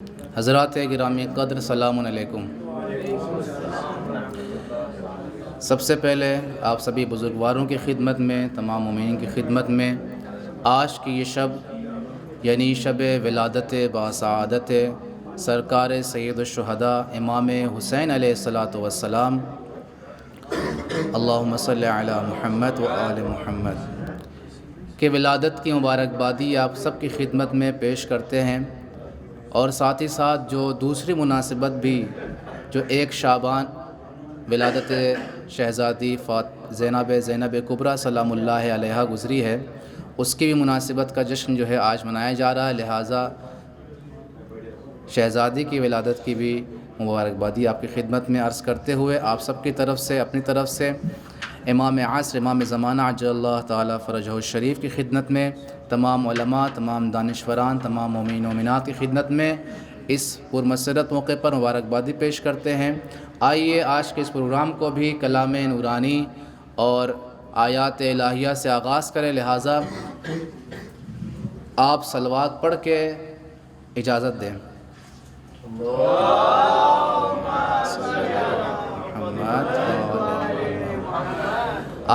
حضرات گرامی قدر، سلام علیکم۔ سب سے پہلے آپ سبھی بزرگواروں کی خدمت میں، تمام مومنین کی خدمت میں آج کی یہ شب یعنی شب ولادت باسعادت سرکار سید الشہداء امام حسین علیہ السلام اللہم صلی علی محمد و آل محمد کے ولادت کی مبارکبادی آپ سب کی خدمت میں پیش کرتے ہیں، اور ساتھ ہی ساتھ جو دوسری مناسبت بھی جو 1 شعبان ولادت شہزادی زینب کبریٰ سلام اللہ علیہا گزری ہے، اس کی بھی مناسبت کا جشن جو ہے آج منایا جا رہا ہے، لہٰذا شہزادی کی ولادت کی بھی مبارکبادی آپ کی خدمت میں عرض کرتے ہوئے آپ سب کی طرف سے اپنی طرف سے امام عصر امام زمانہ عجل اللہ تعالیٰ فرجہ الشریف کی خدمت میں، تمام علماء، تمام دانشوران، تمام مومنین و مومنات کی خدمت میں اس پرمسرت موقع پر مبارکبادی پیش کرتے ہیں۔ آئیے آج کے اس پروگرام کو بھی کلام نورانی اور آیات الہیہ سے آغاز کریں، لہٰذا آپ صلوات پڑھ کے اجازت دیں۔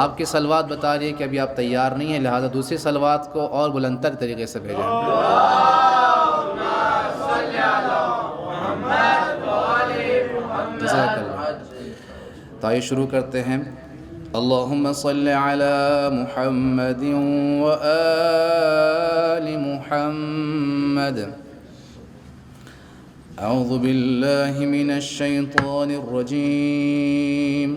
آپ کی صلوات بتا رہی ہے کہ ابھی آپ تیار نہیں ہیں، لہذا دوسری صلوات کو اور بلندتر طریقے سے بھیجیں۔ جزاک اللہ۔ تو آئیے شروع کرتے ہیں۔ اللہم صلی علی محمد و آل محمد۔ اعوذ باللہ من الشیطان الرجیم۔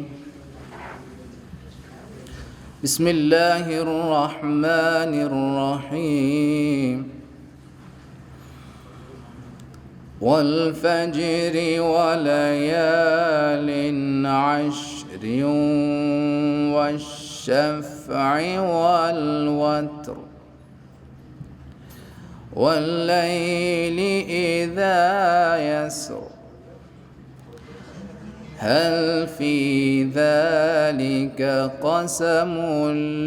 بسم اللہ الرحمن الرحیم۔ والفجر وليال عشر والشفع والوتر والليل إذا يسر هل في ذلك قسم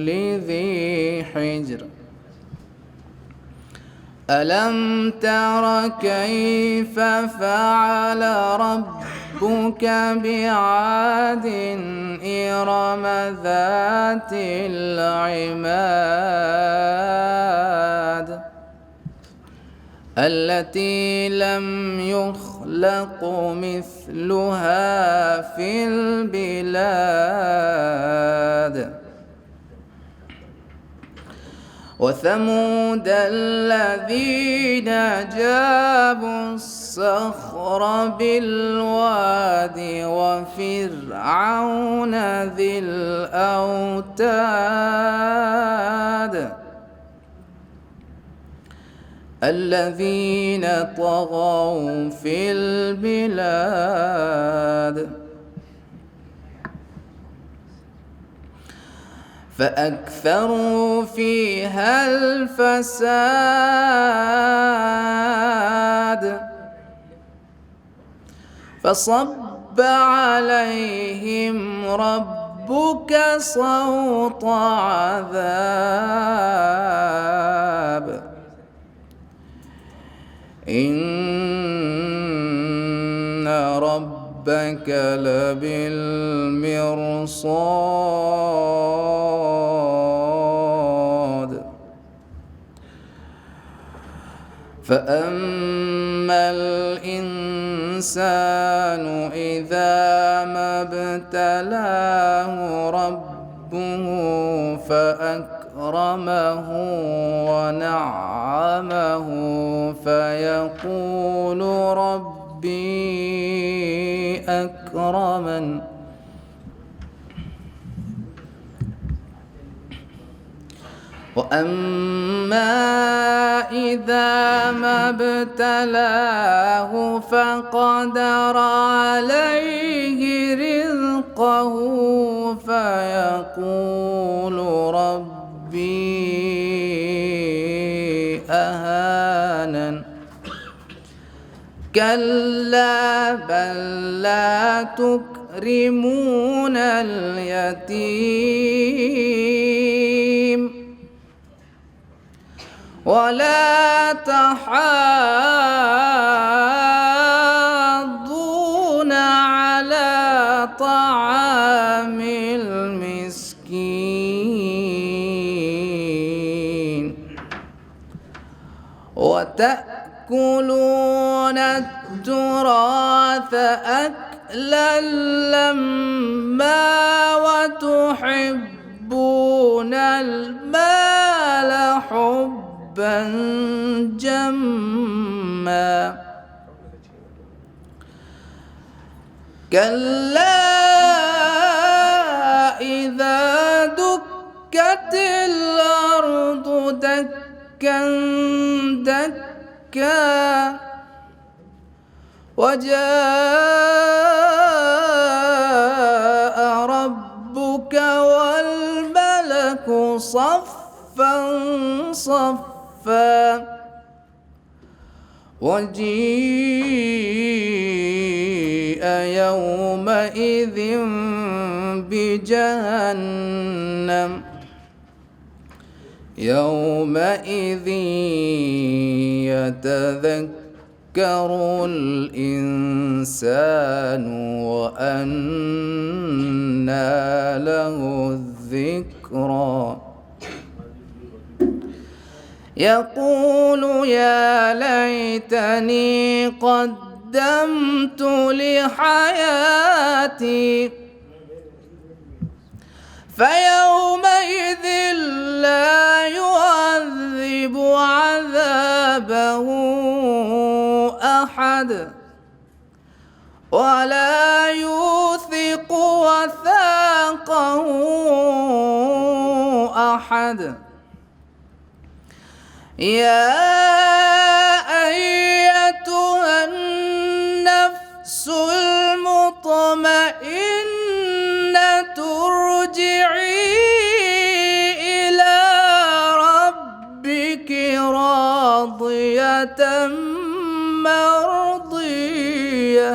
لذي حجر ألم تر كيف فعل ربك بعاد إرم ذات العماد التي لم يخلق مثلها في البلاد وثمود الذين جابوا الصخر بالواد وفرعون ذي الأوتاد الذين طغوا في البلاد فأكثروا فيها الفساد فصب عليهم ربك صوت عذاب إن ربك لبالمرصاد فأما الإنسان إذا ما ابتلاه ربه فأكرمه ونعمه فيقول ربي أكرمن وأما إذا ما ابتلاه فقدر عليه رزقه فيقول ربي أهانن كلا بل لا تكرمون اليتيم ولا تحاضون طعام المسكين وتأكلون التراث أكلا لما وتحبون المال حبا جما كلا إذا دكت الأرض دكا دكا وجاء ربك والملك صفا صفا وجيء يومئذ بجهنم يومئذ يتذكر الإنسان وأنى له الذكرى يقول يا ليتني قدمت لحياتي فيومئذ لا يعذب عذابه أحد ولا يوثق وثاقه أحد يا أيتها النفس المطمئنة ارجعي إلى ربك راضية مرضية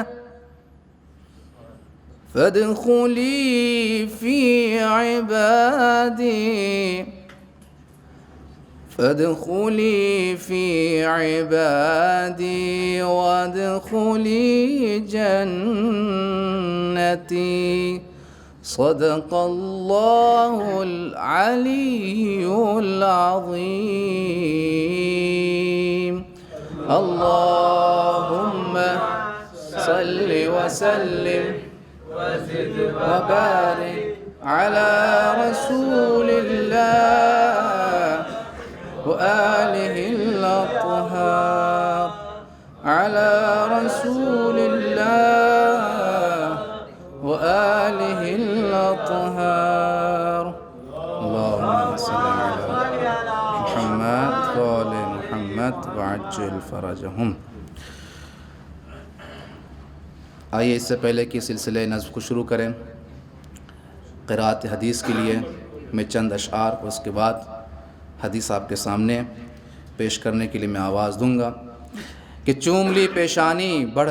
فادخلي في عبادي فادخلي في عبادي وادخلي جنتي صدق الله العلي العظيم اللهم صل وسلم وبارك على رسول الله وآله الأطهار على رسول الله وآله الأطهار اللهم صل على محمد وآل محمد وعجل فرجهم. آئیے اس سے پہلے کہ سلسلہ نظم کو شروع کریں قرأت حدیث کے لیے میں چند اشعار اور اس کے بعد حدیث آپ کے سامنے پیش کرنے کے لیے میں آواز دوں گا کہ چوم لی پیشانی بڑھ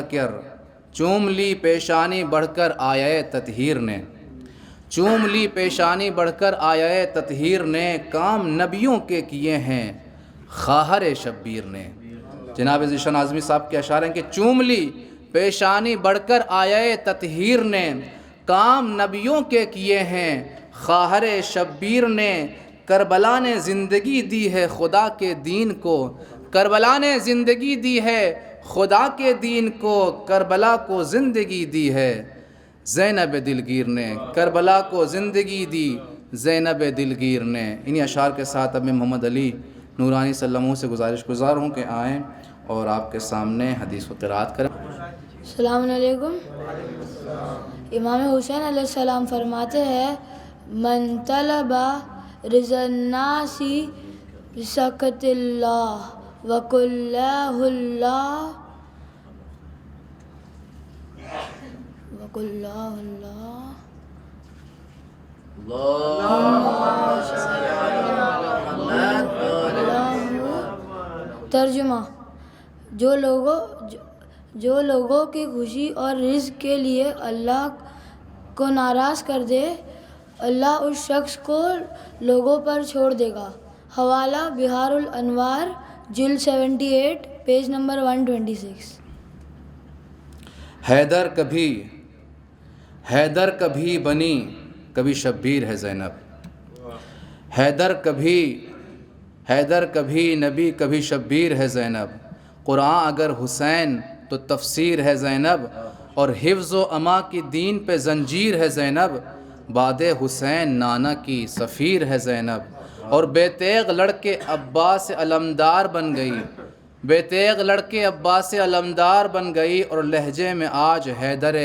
کر آیا تطہیر نے چوم لی پیشانی بڑھ کر آیا تطہیر نے کام نبیوں کے کیے ہیں خواہر شبیر نے. جناب ذیشان اعظمی صاحب کے اشعار ہیں کہ چوم لی پیشانی بڑھ کر آیا تطہیر نے کام نبیوں کے کیے ہیں خواہر شبیر نے کربلا نے زندگی دی ہے خدا کے دین کو کربلا نے زندگی دی ہے خدا کے دین کو کربلا کو زندگی دی ہے زینب دلگیر نے کربلا کو زندگی دی زینب دلگیر نے. انہی اشعار کے ساتھ اب میں محمد علی نورانی صلی اللہ علیہ وسلم سے گزار ہوں کہ آئیں اور آپ کے سامنے حدیث و قرأت کریں. السلام علیکم. امام حسین علیہ السلام فرماتے ہیں من طلب رضا الناس بسخط اللہ وکلہ اللہ ترجمہ جو لوگوں کی خوشی اور رزق کے لیے اللہ کو ناراض کر دے اللہ اس شخص کو لوگوں پر چھوڑ دے گا. حوالہ بہار الانوار جلد 78 پیج نمبر 126. حیدر کبھی حیدر کبھی بنی کبھی شبیر ہے زینب، حیدر کبھی نبی کبھی شبیر ہے زینب، قرآن اگر حسین تو تفسیر ہے زینب، اور حفظ و اما کی دین پہ زنجیر ہے زینب، بعد حسین نانا کی سفیر ہے زینب، اور بے تیغ لڑکے عباس علمدار بن گئی، بے تیغ لڑکے عباس علمدار بن گئی، اور لہجے میں آج حیدر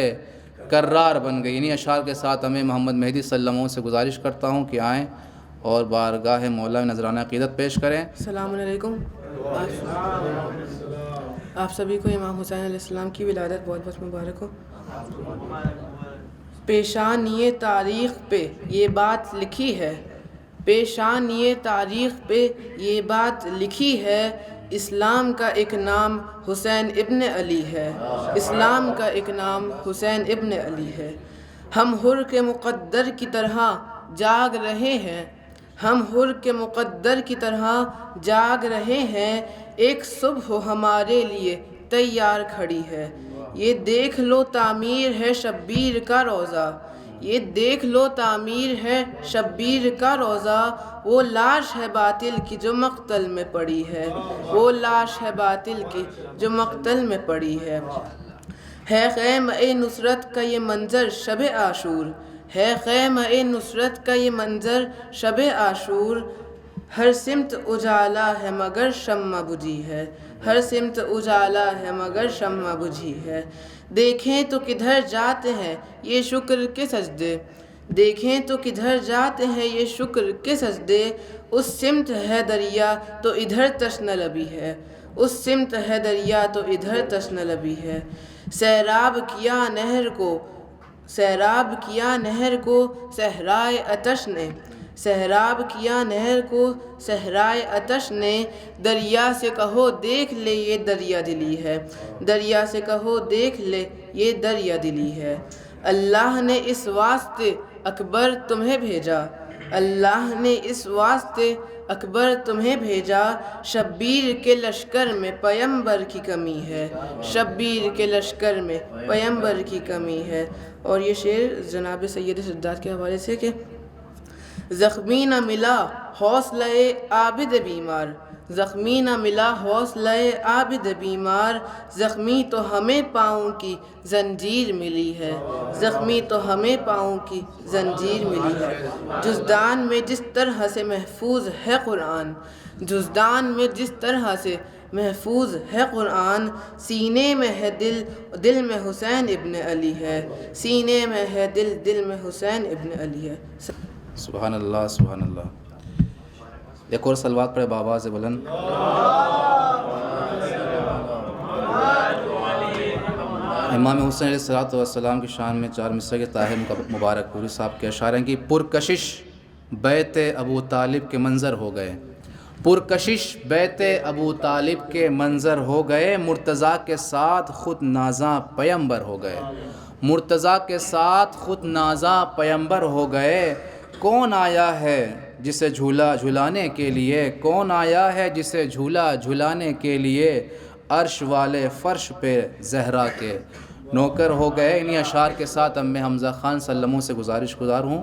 کرار بن گئی۔ انہی اشعار کے ساتھ ہمیں محمد مہدی صلی اللہ علیہ وسلم سے گزارش کرتا ہوں کہ آئیں اور بارگاہ مولا میں نذرانہ عقیدت پیش کریں۔ السلام علیکم۔ آپ سبھی کو امام حسین علیہ السلام کی ولادت بہت بہت مبارک ہو۔ پیشانی تاریخ پہ یہ بات لکھی ہے، پیشانی تاریخ پہ یہ بات لکھی ہے، اسلام کا ایک نام حسین ابن علی ہے، اسلام کا ایک نام حسین ابن علی ہے۔ ہم حر کے مقدر کی طرح جاگ رہے ہیں، ہم حر کے مقدر کی طرح جاگ رہے ہیں، ایک صبح ہمارے لیے تیار کھڑی ہے۔ یہ دیکھ لو تعمیر ہے شبیر کا روضہ، یہ دیکھ لو تعمیر ہے شبیر کا روضہ، وہ لاش ہے باطل کی جو مقتل میں پڑی ہے، وہ لاش ہے باطل کی جو مقتل میں پڑی ہے۔ خیمہ نصرت کا یہ منظر شب عاشور، ہے خیمہ نصرت کا یہ منظر شب عاشور، ہر سمت اجالا ہے مگر شمع بجھی ہے، ہر سمت اجالا ہے مگر شمع بجھی ہے۔ دیکھیں تو کدھر جاتے ہیں یہ شکر کے سجدے، دیکھیں تو کدھر جاتے ہیں یہ شکر کے سجدے، اس سمت ہے دریا تو ادھر تشنہ لبی ہے، اس سمت ہے دریا تو ادھر تشنہ لبی ہے۔ سیراب کیا نہر کو، سیراب کیا نہر کو صحرائے آتش نے، سیراب کیا نہر کو صحرائے آتش نے، دریا سے کہو دیکھ لے یہ دریا دلی ہے، دریا سے کہو دیکھ لے یہ دریا دلی ہے۔ اللہ نے اس واسطے اکبر تمہیں بھیجا، اللہ نے اس واسطے اکبر تمہیں بھیجا، شبیر کے لشکر میں پیمبر کی کمی ہے، شبیر کے لشکر میں پیمبر کی کمی ہے۔ اور یہ شعر جناب سید سجاد کے حوالے سے کہ زخمی نہ ملا حوصلہ عابد بیمار، زخمی نہ ملا حوصلہ عابد بیمار، زخمی تو ہمیں پاؤں کی زنجیر ملی ہے، زخمی تو ہمیں پاؤں کی زنجیر ملی ہے۔ جزدان میں جس طرح سے محفوظ ہے قرآن، جزدان میں جس طرح سے محفوظ ہے قرآن، سینے میں ہے دل، دل میں حسین ابن علی ہے، سینے میں ہے دل، دل میں حسین ابن علی ہے۔ سبحان اللہ سبحان اللہ۔ ایک اور صلوات پڑھے بآواز بلند۔ امام حسین علیہ السلام کی شان میں چار مصرع کے طاہر مبارک پوری صاحب کے اشعار ہیں کہ پرکشش بیت ابو طالب کے منظر ہو گئے، پرکشش بیت ابو طالب کے منظر ہو گئے، مرتضیٰ کے ساتھ خود نازاں پیمبر ہو گئے، مرتضیٰ کے ساتھ خود نازاں پیمبر ہو گئے۔ کون آیا ہے جسے جھولا جھلانے کے لیے، کون آیا ہے جسے جھولا جھلانے کے لیے، عرش والے فرش پہ زہرا کے نوکر ہو گئے۔ انہی اشعار کے ساتھ میں حمزہ خان صلی اللہ علیہ وسلم سے گزارش گزار ہوں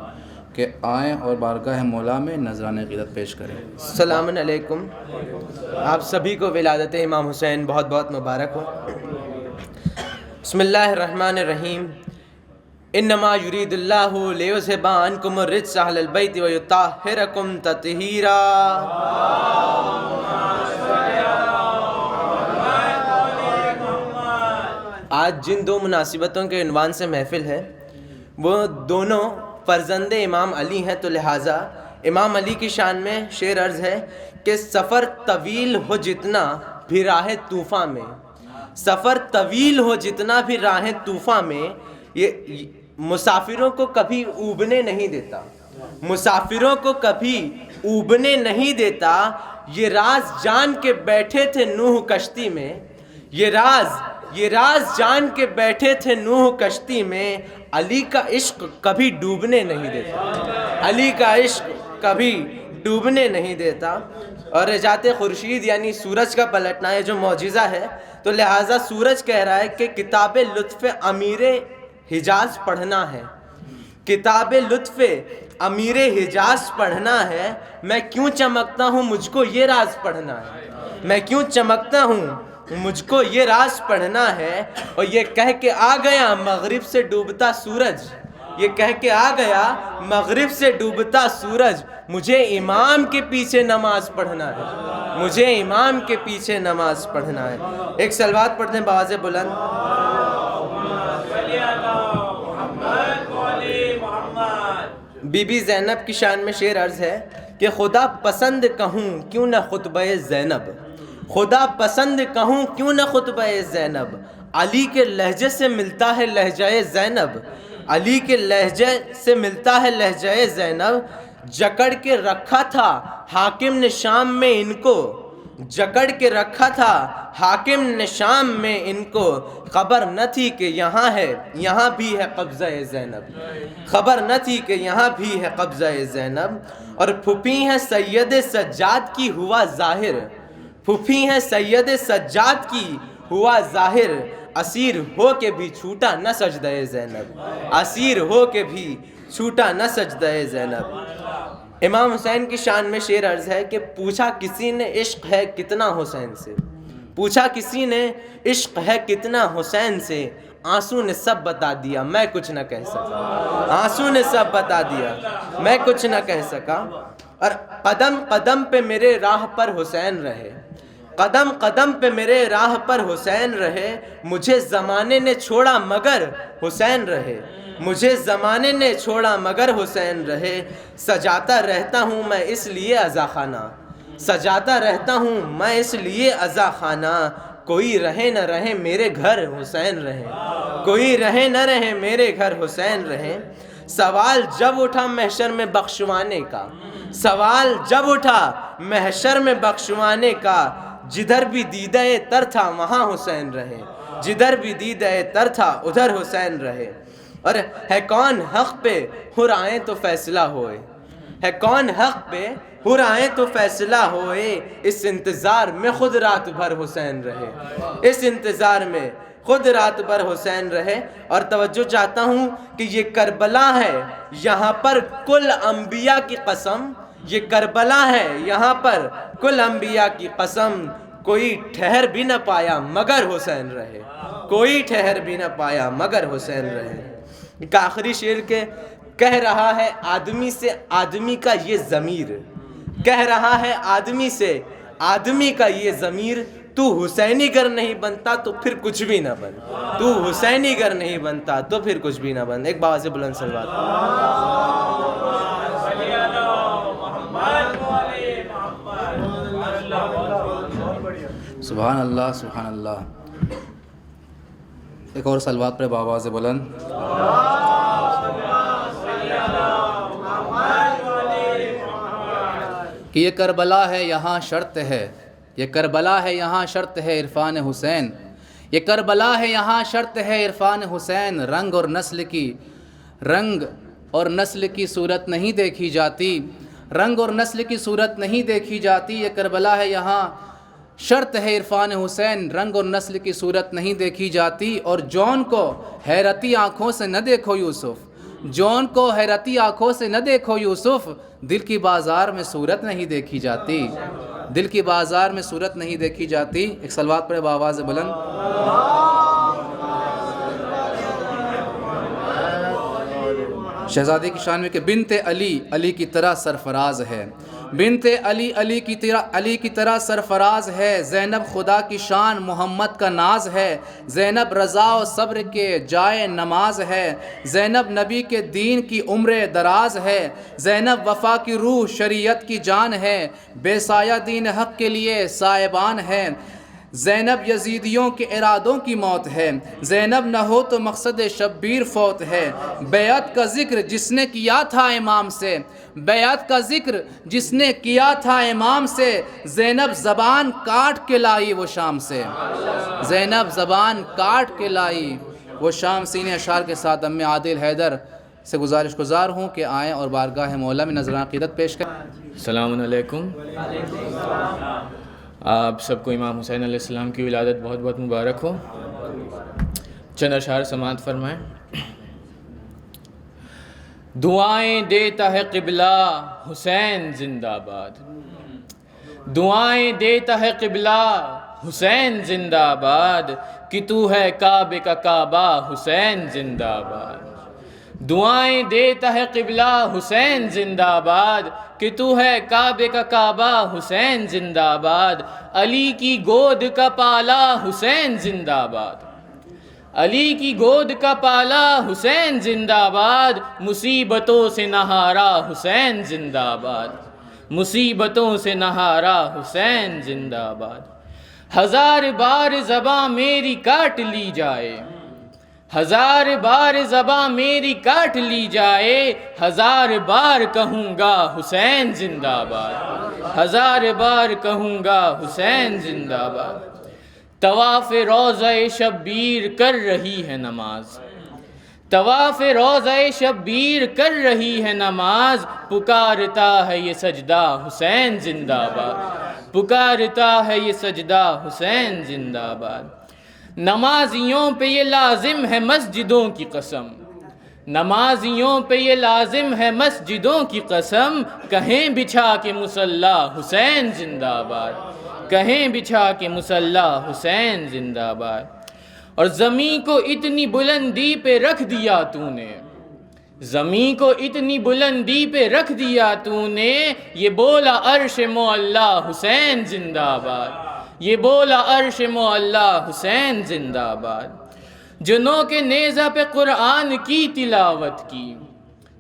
کہ آئیں اور بارگاہ مولا میں نذرانہ عقیدت پیش کریں۔ السلام علیکم۔ آپ سبھی کو ولادت امام حسین بہت بہت مبارک ہو۔ بسم اللہ الرحمن الرحیم۔ انما یرید اللہ لیذھب عنکم الرجس اہل البیت ویطہرکم تطہیرا۔ آج جن دو مناسبتوں کے عنوان سے محفل ہے وہ دونوں فرزند امام علی ہیں، تو لہٰذا امام علی کی شان میں شعر عرض ہے کہ سفر طویل ہو جتنا بھی راہ طوفاں میں، سفر طویل ہو جتنا بھی راہ طوفاں میں، یہ مسافروں کو کبھی اوبنے نہیں دیتا، مسافروں کو کبھی اوبنے نہیں دیتا۔ یہ راز جان کے بیٹھے تھے نوح کشتی میں، یہ راز جان کے بیٹھے تھے نوح کشتی میں، علی کا عشق کبھی ڈوبنے نہیں دیتا، علی کا عشق کبھی ڈوبنے نہیں دیتا۔ اور رجعت خورشید یعنی سورج کا پلٹنا ہے جو معجزہ ہے، تو لہٰذا سورج کہہ رہا ہے کہ کتاب لطف امیر حجاز پڑھنا ہے، کتاب لطف امیر حجاز پڑھنا ہے، میں کیوں چمکتا ہوں مجھ کو یہ راز پڑھنا ہے، میں کیوں چمکتا ہوں مجھ کو یہ راز پڑھنا ہے، اور یہ کہہ کے آ گیا مغرب سے ڈوبتا سورج، یہ کہہ کے آ گیا مغرب سے ڈوبتا سورج، مجھے امام کے پیچھے نماز پڑھنا ہے، مجھے امام کے پیچھے نماز پڑھنا ہے۔ ایک صلوات پڑھتے ہیں بآواز بلند۔ بی بی زینب کی شان میں شعر عرض ہے کہ خدا پسند کہوں کیوں نہ خطبہ زینب، خدا پسند کہوں کیوں نہ خطبہ زینب، علی کے لہجے سے ملتا ہے لہجہ زینب، علی کے لہجے سے ملتا ہے لہجہ زینب، جکڑ کے رکھا تھا حاکم نے شام میں ان کو، جکڑ کے رکھا تھا حاکم نے شام میں ان کو، خبر نہ تھی کہ یہاں ہے، یہاں بھی ہے قبضہ زینب، خبر نہ تھی کہ یہاں بھی ہے قبضہ زینب، اور پھوپھی ہیں سید سجاد کی ہوا ظاہر، پھوپھی ہیں سید سجاد کی ہوا ظاہر، اسیر ہو کے بھی چھوٹا نہ سجدہ زینب، اسیر ہو کے بھی چھوٹا نہ سجدہ زینب۔ امام حسین کی شان میں شعر عرض ہے کہ پوچھا کسی نے عشق ہے کتنا حسین سے، پوچھا کسی نے عشق ہے کتنا حسین سے، آنسو نے سب بتا دیا میں کچھ نہ کہہ سکا، آنسو نے سب بتا دیا میں کچھ نہ کہہ سکا، اور قدم قدم پہ میرے راہ پر حسین رہے، قدم قدم پہ میرے راہ پر حسین رہے، مجھے زمانے نے چھوڑا مگر حسین رہے، مجھے زمانے نے چھوڑا مگر حسین رہے، سجاتا رہتا ہوں میں اس لیے عزا خانہ، سجاتا رہتا ہوں میں اس لیے عزا خانہ، کوئی رہے نہ رہے میرے گھر حسین رہے، کوئی رہے نہ رہے میرے گھر حسین رہے، سوال جب اٹھا محشر میں بخشوانے کا، سوال جب اٹھا محشر میں بخشوانے کا، جدھر بھی دیدہ تر تھا وہاں حسین رہے، جدھر بھی دیدہ تر تھا ادھر حسین رہے، اور ہے کون حق پہ حر آئیں تو فیصلہ ہوئے، ہے کون حق پہ حر آئیں تو فیصلہ ہوئے، اس انتظار میں خود رات بھر حسین رہے، اس انتظار میں خود رات بھر حسین رہے۔ اور توجہ چاہتا ہوں کہ یہ کربلا ہے یہاں پر کل انبیاء کی قسم، یہ کربلا ہے یہاں پر کل انبیاء کی قسم، کوئی ٹھہر بھی نہ پایا مگر حسین رہے، کوئی ٹھہر بھی نہ پایا مگر حسین رہے۔ ایک آخری شعر کے کہہ رہا ہے آدمی سے آدمی کا یہ ضمیر، کہہ رہا ہے آدمی سے آدمی کا یہ ضمیر، تو حسینی گر نہیں بنتا تو پھر کچھ بھی نہ بن، تو حسینی گر نہیں بنتا تو پھر کچھ بھی نہ بن۔ ایک باز بلند صلوات۔ سبحان اللہ سبحان اللہ۔ ایک اور صلوات پر بآواز بلند۔ کہ یہ کربلا ہے یہاں شرط ہے، یہ کربلا ہے یہاں شرط ہے عرفان حسین، یہ کربلا ہے یہاں شرط ہے عرفان حسین، رنگ اور نسل کی صورت نہیں دیکھی جاتی، رنگ اور نسل کی صورت نہیں دیکھی جاتی، یہ کربلا ہے یہاں شرط ہے عرفان حسین، رنگ اور نسل کی صورت نہیں دیکھی جاتی، اور جون کو حیرتی آنکھوں سے نہ دیکھو یوسف، جون کو حیرتی آنکھوں سے نہ دیکھو یوسف، دل کی بازار میں صورت نہیں دیکھی جاتی، دل کی بازار میں صورت نہیں دیکھی جاتی۔ ایک صلوات پڑھے بآواز بلند۔ شہزادی کی شان میں کہ بنت علی علی کی طرح سرفراز ہے، بنت علی علی کی طرح سرفراز ہے، زینب خدا کی شان محمد کا ناز ہے، زینب رضا و صبر کے جائے نماز ہے، زینب نبی کے دین کی عمر دراز ہے، زینب وفا کی روح شریعت کی جان ہے، بے سایہ دین حق کے لیے سائبان ہے، زینب یزیدیوں کے ارادوں کی موت ہے، زینب نہ ہو تو مقصد شبیر فوت ہے، بیعت کا ذکر جس نے کیا تھا امام سے، بیعت کا ذکر جس نے کیا تھا امام سے، زینب زبان کاٹ کے لائی وہ شام سے، زینب زبان کاٹ کے لائی وہ شام سے۔ انہیں اشعار کے ساتھ ام عادل حیدر سے گزارش گزار ہوں کہ آئیں اور بارگاہ مولا میں نذرانہ عقیدت پیش کریں۔ السلام علیکم۔ آپ سب کو امام حسین علیہ السلام کی ولادت بہت بہت مبارک ہو۔ چند اشعار سماعت فرمائیں۔ دعائیں دیتا ہے قبلہ حسین زندہ باد، دعائیں دیتا ہے قبلہ حسین زندہ باد، کہ تو ہے کعبے کا کعبہ حسین زندہ باد، دعائیں دیتا ہے قبلہ حسین زندہ باد، کہ تو ہے کعبے کا کعبہ حسین زندہ باد، علی کی گود کا پالا حسین زندہ باد، علی کی گود کا پالا حسین زندہ باد، مصیبتوں سے نہارا حسین زندہ باد، مصیبتوں سے نہارا حسین زندہ باد، ہزار بار زباں میری کاٹ لی جائے، ہزار بار زباں میری کاٹ لی جائے، ہزار بار کہوں گا حسین زندہ باد، ہزار بار کہوں گا حسین زندہ باد، طواف روضہ شبیر کر رہی ہے نماز، طواف روضہ شبیر کر رہی ہے نماز، پکارتا ہے یہ سجدہ حسین زندہ باد، پکارتا ہے یہ سجدہ حسین زندہ باد، نمازیوں پہ یہ لازم ہے مسجدوں کی قسم، نمازیوں پہ یہ لازم ہے مسجدوں کی قسم، کہیں بچھا کے مصلی حسین زندہ باد، کہیں بچھا کے مصلی حسین زندہ باد، اور زمین کو اتنی بلندی پہ رکھ دیا تو نے، زمین کو اتنی بلندی پہ رکھ دیا تو نے، یہ بولا عرش معلا حسین زندہ باد، یہ بولا عرش معلا حسین زندہ باد، جنوں کے نیزہ پہ قرآن کی تلاوت کی،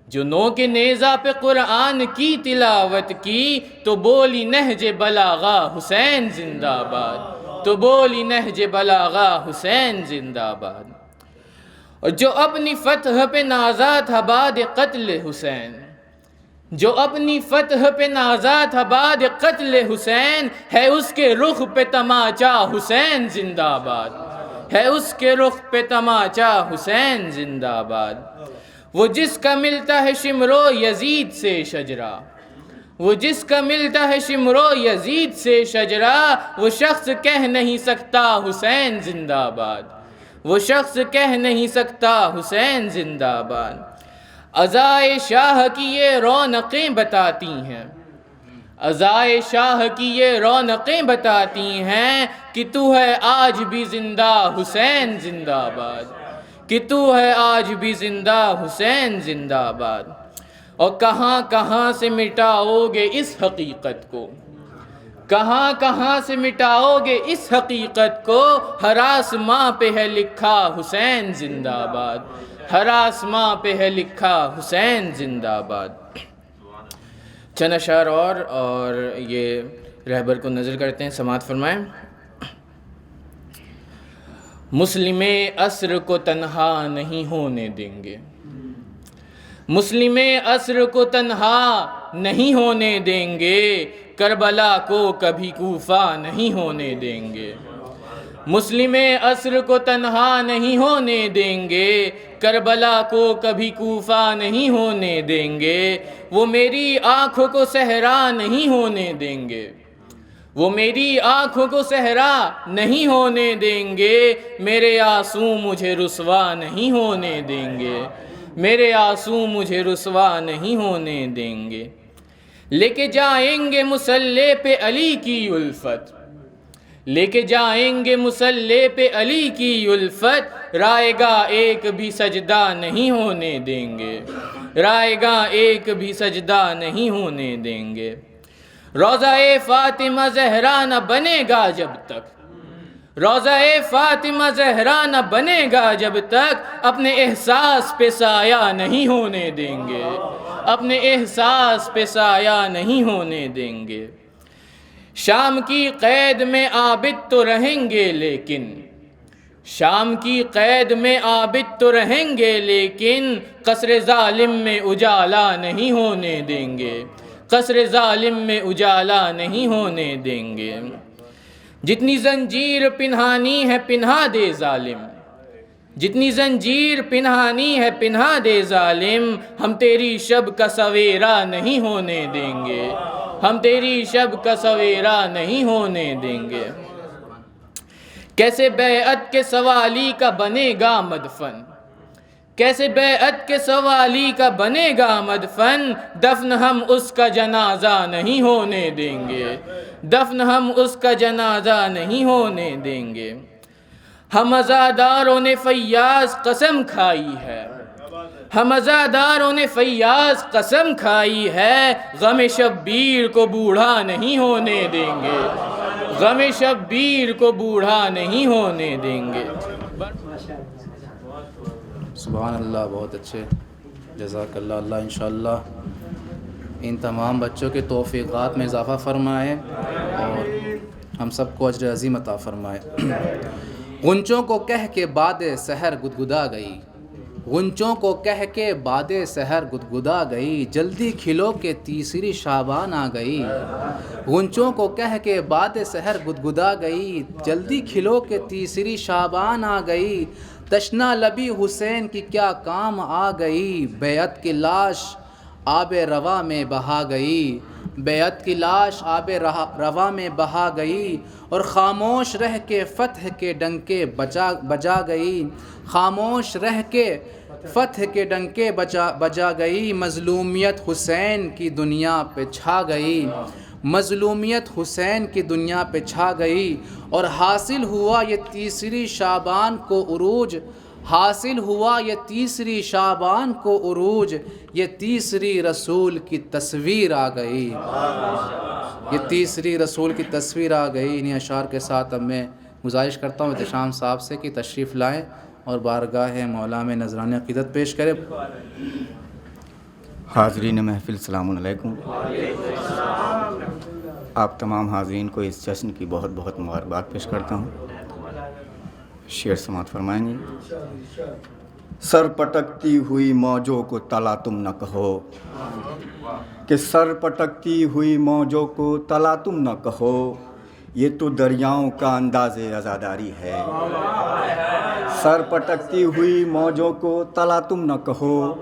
جنوں کے نیزہ پہ قرآن کی تلاوت کی، تو بولی نہج بلاغہ حسین زندہ باد، تو بولی نہج بلاغہ حسین زندہ باد، اور جو اپنی فتح پہ نازا تھا بعد قتل حسین، جو اپنی فتح پہ نازا تھا بعد قتل حسین، ہے اس کے رخ پہ تماچا حسین زندہ باد، ہے اس کے رخ پہ تماچا حسین زندہ باد، وہ جس کا ملتا ہے شمرو یزید سے شجرہ، وہ جس کا ملتا ہے شمرو یزید سے شجرہ، وہ شخص کہہ نہیں سکتا حسین زندہ باد، وہ شخص کہہ نہیں سکتا حسین زندہ باد، عزائے شاہ کی یہ رونقیں بتاتی ہیں، عزائے شاہ کی یہ رونقیں بتاتی ہیں، کہ تو ہے آج بھی زندہ حسین زندہ باد، کہ تو ہے آج بھی زندہ حسین زندہ باد، اور کہاں کہاں سے مٹاؤ گے اس حقیقت کو، کہاں کہاں سے مٹاؤ گے اس حقیقت کو، ہر آسماں پہ ہے لکھا حسین زندہ باد، ہر آسماں پہ ہے لکھا حسین زندہ باد۔ چند اشعار اور یہ رہبر کو نظر کرتے ہیں، سماعت فرمائیں۔ مسلم عصر کو تنہا نہیں ہونے دیں گے، مسلم عصر کو تنہا نہیں ہونے دیں گے، کربلا کو کبھی کوفہ نہیں ہونے دیں گے، مسلم عصر کو تنہا نہیں ہونے دیں گے، کربلا کو کبھی کوفہ نہیں ہونے دیں گے، وہ میری آنکھوں کو صحرا نہیں ہونے دیں گے، وہ میری آنکھوں کو صحرا نہیں ہونے دیں گے، میرے آنسو مجھے رسوا نہیں ہونے دیں گے، میرے آنسو مجھے رسوا نہیں ہونے دیں گے، لے کے جائیں گے مصلی پہ علی کی الفت، لے کے جائیں گے مصلی پہ علی کی الفت، رائے گا ایک بھی سجدہ نہیں ہونے دیں گے، رائے گا ایک بھی سجدہ نہیں ہونے دیں گے، روضہ فاطمہ زہرا نہ بنے گا جب تک، روضہ فاطمہ زہرا نہ بنے گا جب تک، اپنے احساس پہ سایہ نہیں ہونے دیں گے، اپنے احساس پہ سایہ نہیں ہونے دیں گے، شام کی قید میں عابد تو رہیں گے لیکن، شام کی قید میں عابد تو رہیں گے لیکن، قصر ظالم میں اجالا نہیں ہونے دیں گے، قصر ظالم میں اجالا نہیں ہونے دیں گے، جتنی زنجیر پنہانی ہے پنہا دے ظالم، جتنی زنجیر پنہانی ہے پنہا دے ظالم، ہم تیری شب کا سویرا نہیں ہونے دیں گے، ہم تیری شب کا سویرا نہیں ہونے دیں گے، کیسے بیعت کے سوالی کا بنے گا مدفن، کیسے بیعت کے سوالی کا بنے گا مدفن، دفن ہم اس کا جنازہ نہیں ہونے دیں گے، دفن ہم اس کا جنازہ نہیں ہونے دیں گے۔ ہم عزاداروں نے فیاض قسم کھائی ہے، ہم عزاداروں نے فیاض قسم کھائی ہے، غم شبیر کو بوڑھا نہیں ہونے دیں گے، غم شبیر کو بوڑھا نہیں ہونے دیں گے۔ سبحان اللہ، بہت اچھے، جزاک اللہ۔ اللہ انشاءاللہ ان تمام بچوں کے توفیقات میں اضافہ فرمائے اور ہم سب کو اجر عظیم عطا فرمائے۔ غنچوں کو کہہ کے باد سحر گدگدا گئی، غنچوں کو کہہ کے باد سحر گدگدا گئی، جلدی کھلو کہ تیسری شعبان آ گئی، غنچوں کو کہہ کے باد سحر گدگدا گئی، جلدی کھلو کہ تیسری شعبان آ گئی، تشنا لبی حسین کی کیا کام آ گئی، بیعت کی لاش آب روا میں بہا گئی، بیعت کی لاش آب روا میں بہا گئی، اور خاموش رہ کے فتح کے ڈنکے بجا گئی، خاموش رہ کے فتح کے ڈنکے بجا گئی، مظلومیت حسین کی دنیا پہ چھا گئی، مظلومیت حسین کی دنیا پہ چھا گئی، اور حاصل ہوا یہ تیسری شعبان کو عروج، حاصل ہوا یہ تیسری شعبان کو عروج، یہ تیسری رسول کی تصویر آ گئی، یہ تیسری رسول کی تصویر آ گئی۔ انہیں اشعار کے ساتھ اب میں گزارش کرتا ہوں احتشام صاحب سے کہ تشریف لائیں اور بارگاہ مولا میں نذران عقیدت پیش کریں۔ حاضرین محفل السلام علیکم۔ آپ تمام حاضرین کو اس جشن کی بہت بہت مبارکباد پیش کرتا ہوں۔ شعر سماعت فرمائیں گے۔ سر پٹکتی ہوئی موجوں کو تلا تم نہ کہو، کہ سر پٹکتی ہوئی موجوں کو تلا تم نہ کہو، یہ تو دریاؤں کا انداز عزاداری ہے، سر پٹکتی ہوئی موجوں کو تلا تم نہ کہو،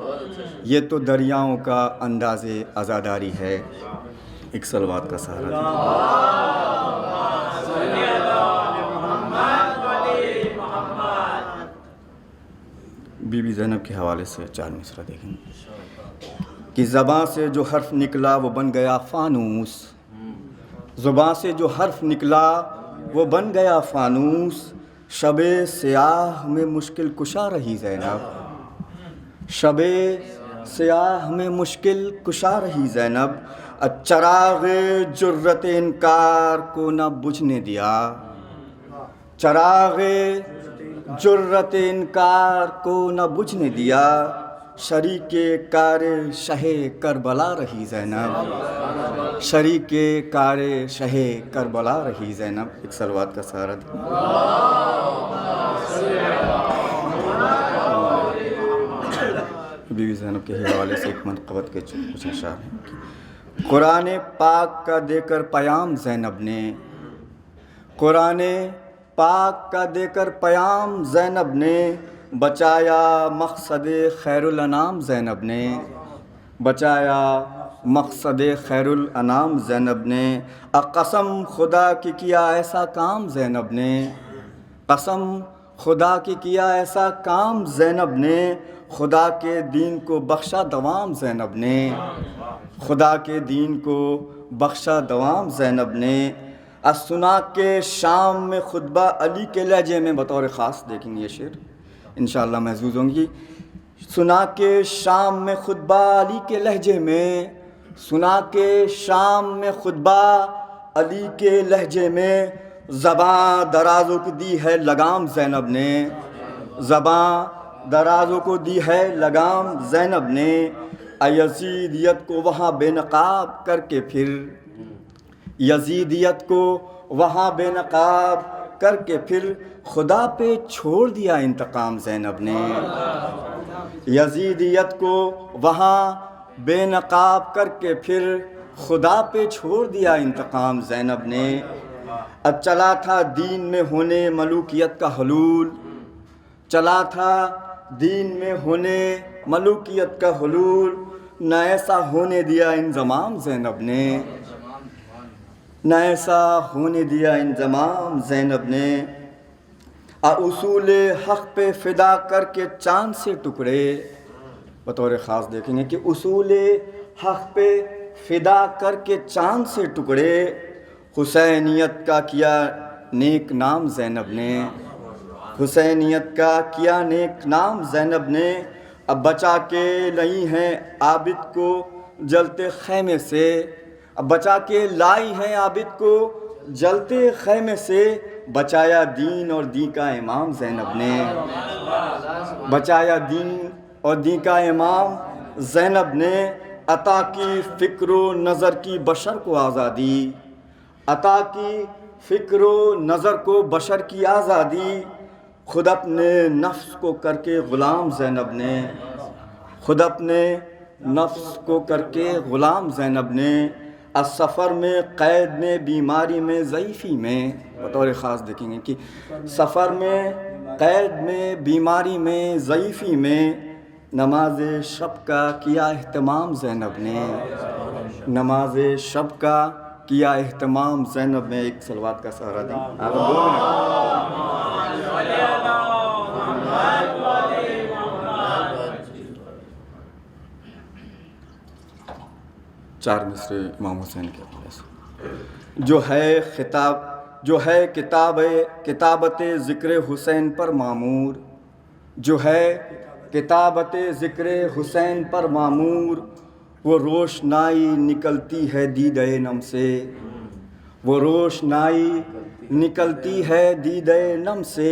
یہ تو دریاؤں کا انداز عزاداری ہے۔ ایک صلوات کا سہارا دیں۔ بی بی زینب کے حوالے سے 4 مصرع دیکھیں کہ زباں سے جو حرف نکلا وہ بن گیا فانوس، زباں سے جو حرف نکلا وہ بن گیا فانوس، شب سیاہ میں مشکل کشا رہی زینب، شب سیاہ میں مشکل کشا رہی زینب، چراغ جرت انکار کو نہ بجھنے دیا، چراغ جرت انکار کو نہ بجھنے دیا، شریک کار شہ کربلا رہی زینب، شریک کار شہ کربلا رہی زینب۔ ایک صلوات کا سہارا دیں۔ بی بی زینب کے حوالے سے ایک منقبت کے کچھ اشعار ہیں۔ قرآن پاک کا دے کر پیام زینب نے، قرآن پاک کا دے کر پیام زینب نے، بچایا مقصد خیر الانام زینب نے، بچایا مقصد خیر الانام زینب نے، قسم خدا کی کیا ایسا کام زینب نے، قسم خدا کی کیا ایسا کام زینب نے، خدا کے دین کو بخشا دوام زینب نے، خدا کے دین کو بخشا دوام زینب نے۔ سنا کے شام میں خطبہ علی کے لہجے میں بطور خاص دیکھیں گے یہ شعر انشاءاللہ محظوظ ہوں گی۔ سنا کے شام میں خطبہ علی کے لہجے میں، سنا کے شام میں خطبہ علی کے لہجے میں، زباں درازوں کو دی ہے لگام زینب نے، زباں درازوں کو دی ہے لگام زینب نے، یزیدیت کو وہاں بے نقاب کر کے پھر، یزیدیت کو وہاں بے نقاب کر کے پھر، خدا پہ چھوڑ دیا انتقام زینب نے، یزیدیت کو وہاں بے نقاب کر کے پھر، خدا پہ چھوڑ دیا انتقام زینب نے۔ چلا تھا دین میں ہونے ملوکیت کا حلول، چلا تھا دین میں ہونے ملوکیت کا حلول، نہ ایسا ہونے دیا انضمام زینب نے، نہ ایسا ہونے دیا انضمام زینب نے۔ اصول حق پہ فدا کر کے چاند سے ٹکڑے. بطور خاص دیکھیں گے کہ اصول حق پہ فدا کر کے چاند سے ٹکڑے. حسینیت کا کیا نیک نام زینب نے، حسینیت کا کیا نیک نام زینب نے. اب بچا کے لائی ہیں عابد کو جلتے خیمے سے، اب بچا کے لائی ہیں عابد کو جلتے خیمے سے. بچایا دین اور دین کا امام زینب نے، بچایا دین اور دین کا امام زینب نے. عطا کی فکر و نظر کی بشر کو آزادی، عطا کی فکر و نظر کو بشر کی آزادی. خود اپنے نفس کو کر کے غلام زینب نے، خود اپنے نفس کو کر کے غلام زینب نے. السفر میں قید میں بیماری میں ضعیفی میں، بطور خاص دیکھیں گے کہ سفر میں قید میں بیماری میں ضعیفی میں. نماز شب کا کیا اہتمام زینب نے، نماز شب کا کیا اہتمام زینب نے. ایک صلوات کا سہارا دیں. آپ 2 4 مصرے امام حسین کے حوالے سے. جو ہے کتابت ذکر حسین پر معمور، جو ہے کتابت ذکر حسین پر معمور. وہ روشنائی نکلتی ہے دیدہ نم سے، وہ روشنائی نکلتی ہے دیدہ نم سے.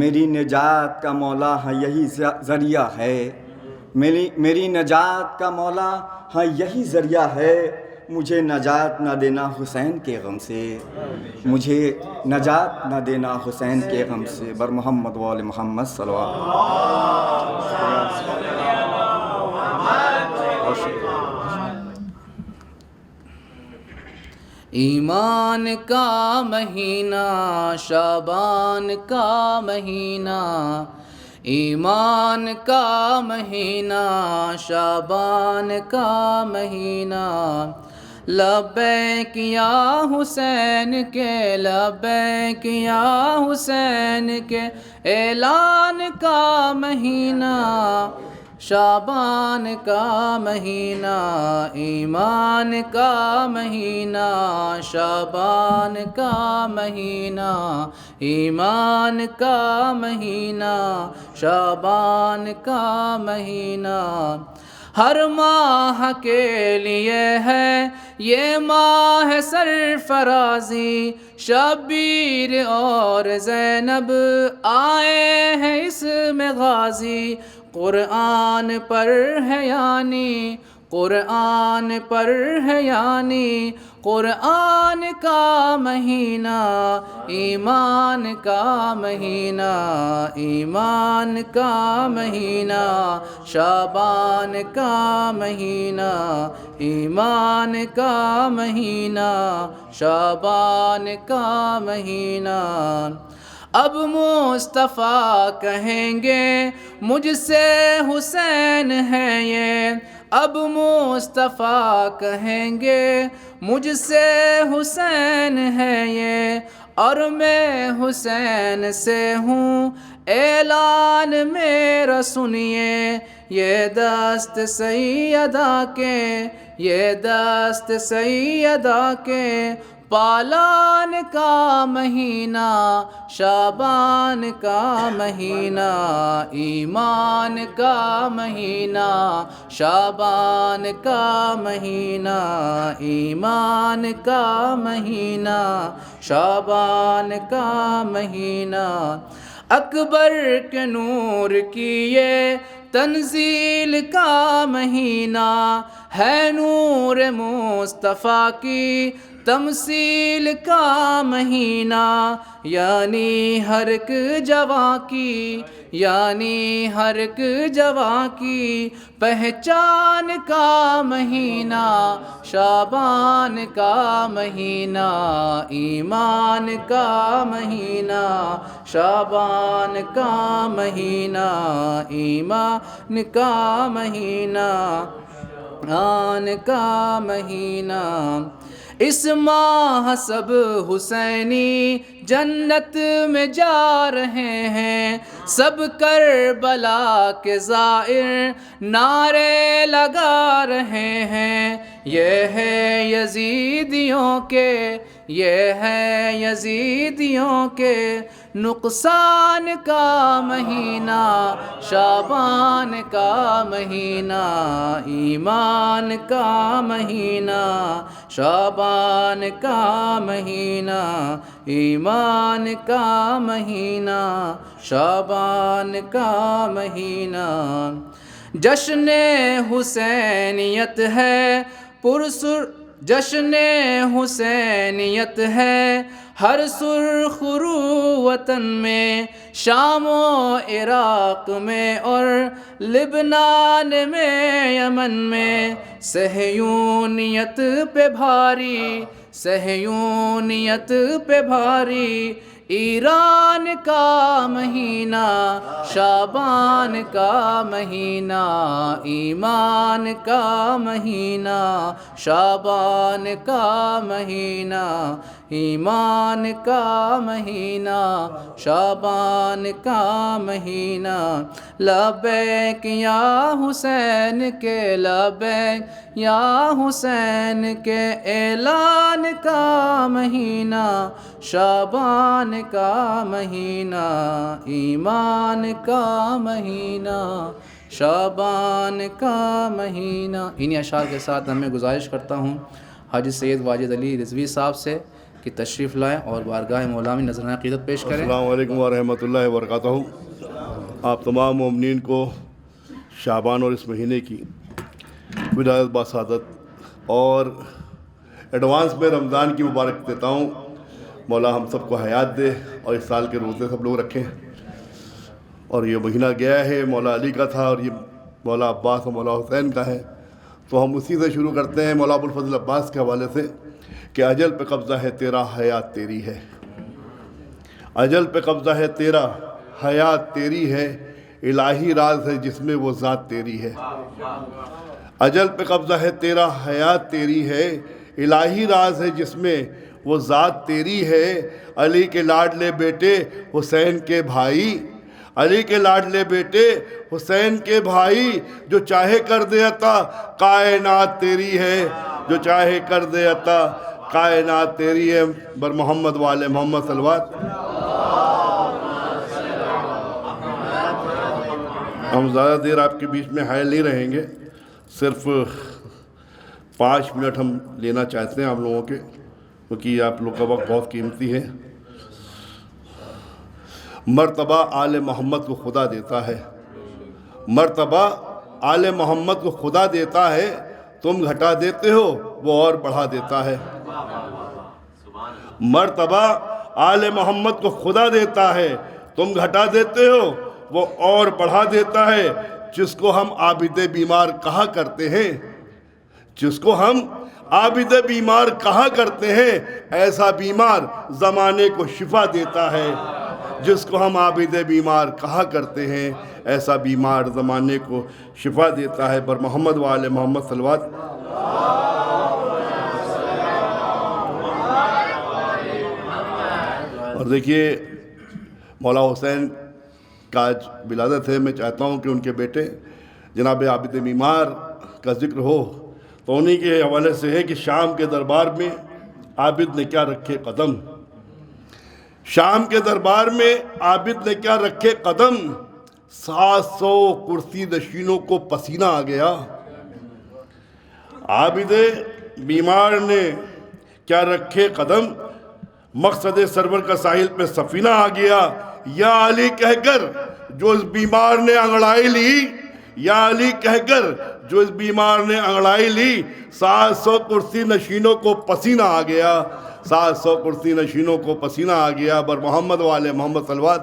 میری نجات کا مولا ہاں یہی ذریعہ ہے، میری نجات کا مولا ہاں یہی ذریعہ ہے. مجھے نجات نہ دینا حسین کے غم سے، مجھے نجات نہ دینا حسین کے غم سے. بر محمد و آل محمد صلوات. ایمان کا مہینہ شعبان کا مہینہ، ایمان کا مہینہ شعبان کا مہینہ. لبیک یا حسین کے، لبیک یا حسین کے اعلان کا مہینہ شعبان کا مہینہ. ایمان کا مہینہ شعبان کا مہینہ، ایمان کا مہینہ شعبان کا مہینہ. ہر ماہ کے لیے ہے یہ ماہ سرفرازی، شبیر اور زینب آئے ہیں اس میں غازی. قرآن پر ہے یعنی، قرآن پر ہے یعنی قرآن کا مہینہ، ایمان کا مہینہ، ایمان کا مہینہ شعبان کا مہینہ، ایمان کا مہینہ شعبان کا مہینہ. اب مصطفیٰ کہیں گے مجھ سے حسین ہے یہ، اب مصطفیٰ کہیں گے مجھ سے حسین ہے یہ، اور میں حسین سے ہوں اعلان میرا سنیے. یہ دست سیدہ کے، یہ دست سیدہ کے پالان کا مہینہ شعبان کا مہینہ، ایمان کا مہینہ شعبان کا مہینہ، ایمان کا مہینہ شعبان کا مہینہ. اکبر کے نور کی یہ تنزیل کا مہینہ ہے، نور مصطفیٰ کی تمثیل کا مہینہ. یعنی ہر ایک جواں کی، یعنی ہر ایک جواں کی پہچان کا مہینہ شعبان کا مہینہ، ایمان کا مہینہ شعبان کا مہینہ، ایمان کا مہینہ آن کا مہینہ. اس ماہ سب حسینی جنت میں جا رہے ہیں، سب کربلا کے زائر نعرے لگا رہے ہیں، یہ ہے یزیدیوں کے، یہ ہے یزیدیوں کے نقصان کا مہینہ، شعبان کا مہینہ، ایمان کا مہینہ، شعبان کا مہینہ، ایمان کا مہینہ، شعبان کا مہینہ۔ جشن حسینیت ہے پرسر، جشن حسینیت ہے ہر سرخ رو وطن میں، شام و عراق میں اور لبنان میں، یمن میں، صہیونیت پہ بھاری، صہیونیت پہ بھاری، ایران کا مہینہ، شعبان کا مہینہ، ایمان کا مہینہ، شعبان کا مہینہ، ایمان کا مہینہ، شعبان کا مہینہ۔ لبیک یا حسین کے، لبیک یا حسین کے اعلان کا مہینہ، شعبان کا مہینہ، ایمان کا مہینہ، شعبان کا مہینہ۔ انہی اشعار کے ساتھ میں گزارش کرتا ہوں حاجی سید واجد علی رضوی صاحب سے کہ تشریف لائیں اور بارگاہ مولا میں نذرانہ عقیدت پیش کریں۔ السلام علیکم ورحمۃ اللہ وبرکاتہ۔ آپ تمام مومنین کو شعبان اور اس مہینے کی ولادت باسعادت اور ایڈوانس میں رمضان کی مبارک دیتا ہوں۔ مولا ہم سب کو حیات دے اور اس سال کے روزے سب لوگ رکھیں۔ اور یہ مہینہ گیا ہے مولا علی کا تھا اور یہ مولا عباس اور مولا حسین کا ہے، تو ہم اسی سے شروع کرتے ہیں مولا ابوالفضل عباس کے حوالے سے کہ اجل پہ قبضہ ہے تیرا، حیات تیری ہے۔ اجل پہ قبضہ ہے تیرا، حیات تیری ہے، الہی راز ہے جس میں وہ ذات تیری ہے۔ اجل پہ قبضہ ہے تیرا، حیات تیری ہے، الہی راز ہے جس میں وہ ذات تیری ہے۔ علی کے لاڈلے بیٹے حسین کے بھائی، علی کے لاڈلے بیٹے حسین کے بھائی، جو چاہے کر دے عطا کائنات تیری ہے، جو چاہے کر دے عطا کائنات تیری ہے۔ بر محمد والے محمد صلوات۔ ہم زیادہ دیر آپ کے بیچ میں حائل نہیں رہیں گے، صرف 5 منٹ ہم لینا چاہتے ہیں آپ لوگوں کے، کیونکہ آپ لوگ کا وقت بہت قیمتی ہے۔ مرتبہ آل محمد کو خدا دیتا ہے، مرتبہ آل محمد کو خدا دیتا ہے، تم گھٹا دیتے ہو وہ اور بڑھا دیتا ہے۔ مرتبہ آل محمد کو خدا دیتا ہے، تم گھٹا دیتے ہو وہ اور بڑھا دیتا ہے۔ جس کو ہم عابد بیمار کہا کرتے ہیں، جس کو ہم عابد بیمار کہا کرتے ہیں، ایسا بیمار زمانے کو شفا دیتا ہے۔ جس کو ہم عابد بیمار کہا کرتے ہیں، ایسا بیمار زمانے کو شفا دیتا ہے۔ بر محمد وآل محمد صلوات۔ اور دیکھیے مولا حسین کا آج ولادت ہے، میں چاہتا ہوں کہ ان کے بیٹے جناب عابد بیمار کا ذکر ہو، تو انہی کے حوالے سے ہے کہ شام کے دربار میں عابد نے کیا رکھے قدم، شام کے دربار میں عابد نے کیا رکھے قدم، 700 کرسی نشینوں کو پسینہ آ گیا۔ عابد بیمار نے کیا رکھے قدم، مقصد سرور کا ساحل پہ سفینہ آ گیا۔ یا علی کہہ کر جو اس بیمار نے انگڑائی لی، یا علی کہہ کر جو اس بیمار نے انگڑائی لی، 700 کرسی نشینوں کو پسینہ آ گیا، 700 کرسی نشینوں کو پسینہ آ گیا۔ بر محمد والے محمد صلوات۔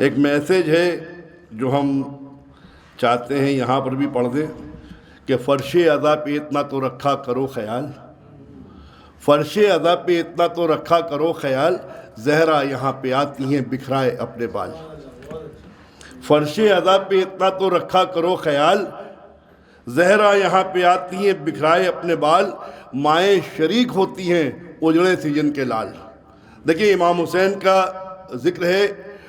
ایک میسیج ہے جو ہم چاہتے ہیں یہاں پر بھی پڑھ دیں کہ فرش ادا پہ اتنا تو رکھا کرو خیال، فرش ادا پہ اتنا تو رکھا کرو خیال، زہرا یہاں پہ آتی ہیں بکھرائے اپنے بال۔ فرش ادا پہ اتنا تو رکھا کرو خیال، زہرا یہاں پہ آتی ہیں بکھرائے اپنے بال، مائیں شریک ہوتی ہیں اجڑے سے جن کے لال۔ دیکھیے امام حسین کا ذکر ہے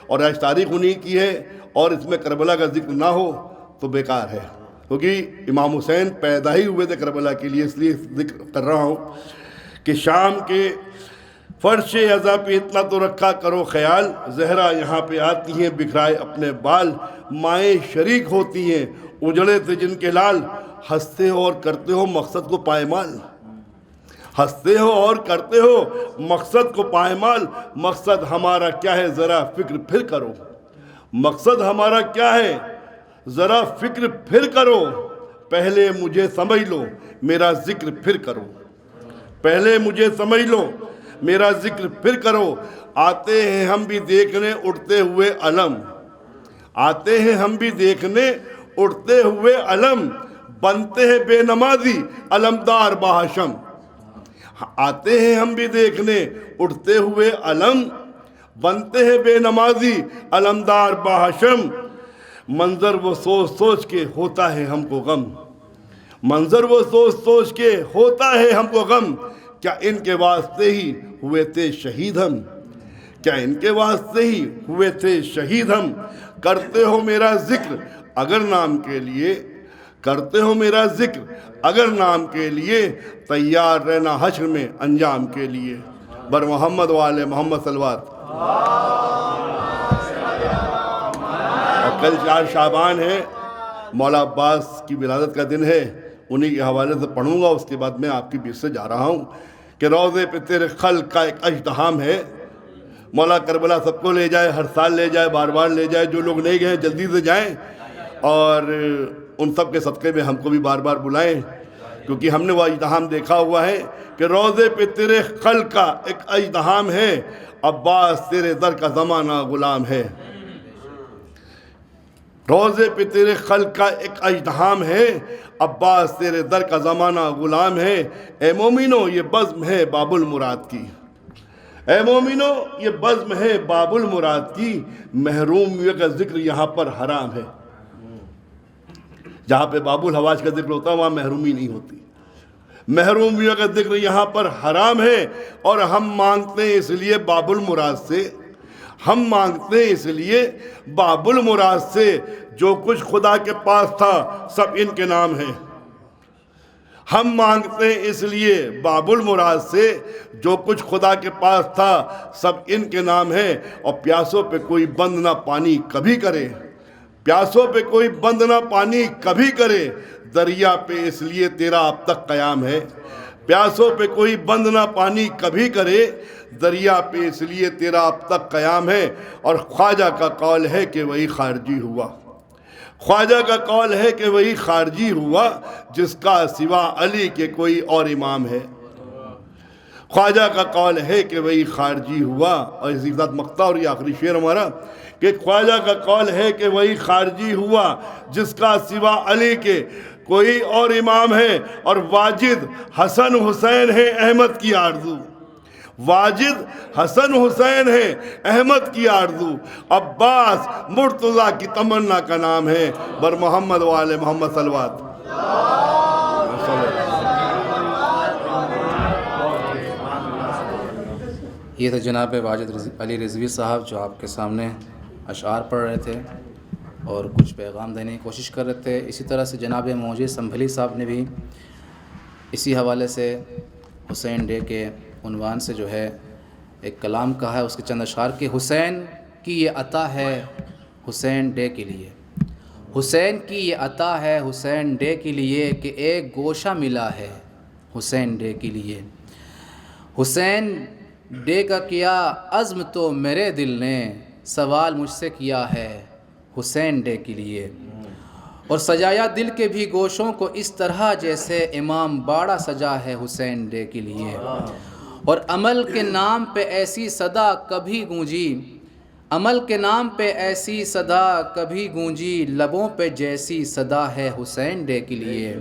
اور آج تاریخ انہیں کی ہے، اور اس میں کربلا کا ذکر نہ ہو تو بیکار ہے، کیونکہ امام حسین پیدا ہی ہوئے تھے کربلا کے لیے، اس لیے ذکر کر رہا ہوں کہ شام کے فرش ازاں پہ اتنا تو رکھا کرو خیال، زہرا یہاں پہ آتی ہیں بکھرائے اپنے بال، مائیں شریک ہوتی ہیں اجڑے تھے جن کے لال۔ ہنستے ہو اور کرتے ہو مقصد کو پائمال، ہنستے ہو اور کرتے ہو مقصد کو پائمال، مقصد ہمارا کیا ہے ذرا فکر پھر کرو، مقصد ہمارا کیا ہے ذرا فکر پھر کرو، پہلے مجھے سمجھ لو میرا ذکر پھر کرو، پہلے مجھے سمجھ لو میرا ذکر پھر کرو۔ آتے ہیں ہم بھی دیکھنے اٹھتے ہوئے علم، آتے ہیں ہم بھی دیکھنے اٹھتے ہوئے علم، بنتے ہیں بے نمازی علمدار باہشم، آتے ہیں ہم بھی دیکھنے اٹھتے ہوئے علم، بنتے ہیں بے نمازی علمدار باہشم، منظر وہ سوچ سوچ کے ہوتا ہے ہم کو غم، منظر وہ سوچ سوچ کے ہوتا ہے ہم کو غم، کیا ان کے واسطے ہی ہوئے تھے شہید ہم، کیا ان کے واسطے ہی ہوئے تھے شہید ہم، کرتے ہو میرا ذکر اگر نام کے لیے، کرتے ہو میرا ذکر اگر نام کے لیے، تیار رہنا حشر میں انجام کے لیے، بر محمد والے محمد صلوات۔ اور کل 4 شعبان ہے، مولا عباس کی ولادت کا دن ہے، انہی کے حوالے سے پڑھوں گا، اس کے بعد میں آپ کی بیچ سے جا رہا ہوں کہ روضے پہ تیرے خلق کا ایک اجتحام ہے، مولا کربلا سب کو لے جائے، ہر سال لے جائے، بار بار لے جائے، جو لوگ نہیں گئے جلدی سے جائیں، اور ان سب کے صدقے میں ہم کو بھی بار بار بلائیں، کیونکہ ہم نے وہ اجتحام دیکھا ہوا ہے کہ روضے پہ تیرے خلق کا ایک اجتحام ہے، عباس تیرے در کا زمانہ غلام ہے، روضے پہ تیرے خلق کا ایک اجتحام ہے، عباس تیرے در کا زمانہ غلام ہے، اے مومنو یہ بزم ہے باب المراد کی، اے مومنو یہ بزم ہے باب المراد کی، محرومیوں کا ذکر یہاں پر حرام ہے، جہاں پہ باب الحواج کا ذکر ہوتا ہے وہاں محرومی نہیں ہوتی، محرومیوں کا ذکر یہاں پر حرام ہے، اور ہم مانگتے ہیں اس لیے باب المراد سے، ہم مانگتے ہیں اس لیے باب المراد سے، جو کچھ خدا کے پاس تھا سب ان کے نام ہے، ہم مانگتے ہیں اس لیے باب المراد سے، جو کچھ خدا کے پاس تھا سب ان کے نام ہے، اور پیاسوں پہ کوئی بند نہ پانی کبھی کرے، پیاسوں پہ کوئی بند نہ پانی کبھی کرے، دریا پہ اس لیے تیرا اب تک قیام ہے، پیاسوں پہ کوئی بند نہ پانی کبھی کرے، دریا پہ اس لیے تیرا اب تک قیام ہے، اور خواجہ کا قول ہے کہ وہی خارجی ہوا، خواجہ کا قول ہے کہ وہی خارجی ہوا، جس کا سوا علی کے کوئی اور امام ہے، خواجہ کا قول ہے کہ وہی خارجی ہوا، اور اسی ذات مقطع اور یہ آخری شعر ہمارا کہ خواجہ کا قول ہے کہ وہی خارجی ہوا، جس کا سوا علی کے کوئی اور امام ہے، اور واجد حسن حسین ہے احمد کی آرزو، واجد حسن حسین ہے احمد کی آرزو، عباس مرتضیٰ کی تمنا کا نام ہے، بر محمد والے محمد صلوات۔ یہ تھے جناب واجد علی رضوی صاحب جو آپ کے سامنے اشعار پڑھ رہے تھے اور کچھ پیغام دینے کی کوشش کر رہے تھے۔ اسی طرح سے جناب موجی سنبھلی صاحب نے بھی اسی حوالے سے حسین ڈے کے عنوان سے جو ہے ایک کلام کہا ہے، اس کے چند اشعار کہ حسین کی یہ عطا ہے حسین ڈے کے لیے، حسین کی یہ عطا ہے حسین ڈے کے لیے، کہ ایک گوشہ ملا ہے حسین ڈے کے لیے، حسین ڈے کا کیا عزم تو میرے دل نے سوال مجھ سے کیا ہے حسین ڈے کے لیے، اور سجایا دل کے بھی گوشوں کو اس طرح جیسے امام باڑہ سجا ہے حسین ڈے کے لیے، اور عمل کے نام پہ ایسی صدا کبھی گونجی، عمل کے نام پہ ایسی صدا کبھی گونجی، لبوں پہ جیسی صدا ہے حسین ڈے کے لیے،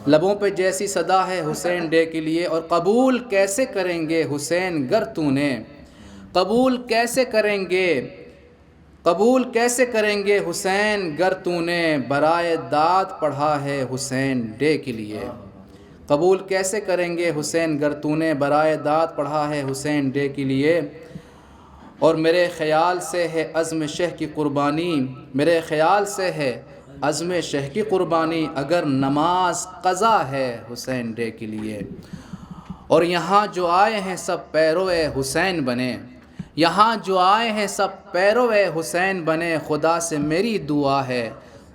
لبوں پہ جیسی صدا ہے حسین ڈے کے لیے، اور قبول کیسے کریں گے حسین گر تو نے، قبول کیسے کریں گے قبول کیسے کریں گے حسین گر تو نے برائے داد پڑھا ہے حسین ڈے کے لیے؟ قبول کیسے کریں گے حسین گر تو نے برائے داد پڑھا ہے حسین ڈے کے لیے؟ اور میرے خیال سے ہے عزم شہ کی قربانی، میرے خیال سے ہے عزم شہ کی قربانی، اگر نماز قضا ہے حسین ڈے کے لیے۔ اور یہاں جو آئے ہیں سب پیرو حسین بنے، یہاں جو آئے ہیں سب پیرو حسین بنے، خدا سے میری دعا ہے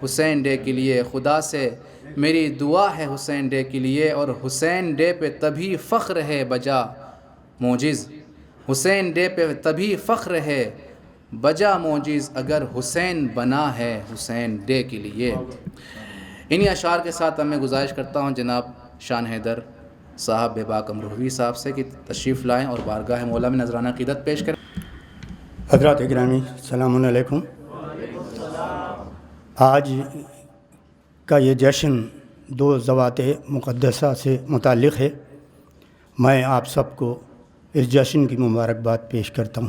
حسین ڈے کے لیے، خدا سے میری دعا ہے حسین ڈے کے لیے۔ اور حسین ڈے پہ تبھی فخر ہے بجا معجز، حسین ڈے پہ تبھی فخر ہے بجا معجز، اگر حسین بنا ہے حسین ڈے کے لیے۔ انہی اشعار کے ساتھ میں گزارش کرتا ہوں جناب شان حیدر صاحب بے باک امروہوی صاحب سے کہ تشریف لائیں اور بارگاہ مولا میں نذرانہ عقیدت پیش کریں۔ حضرات گرامی السلام علیکم۔ آج کا یہ جشن دو ذوات مقدسہ سے متعلق ہے۔ میں آپ سب کو اس جشن کی مبارکباد پیش کرتا ہوں،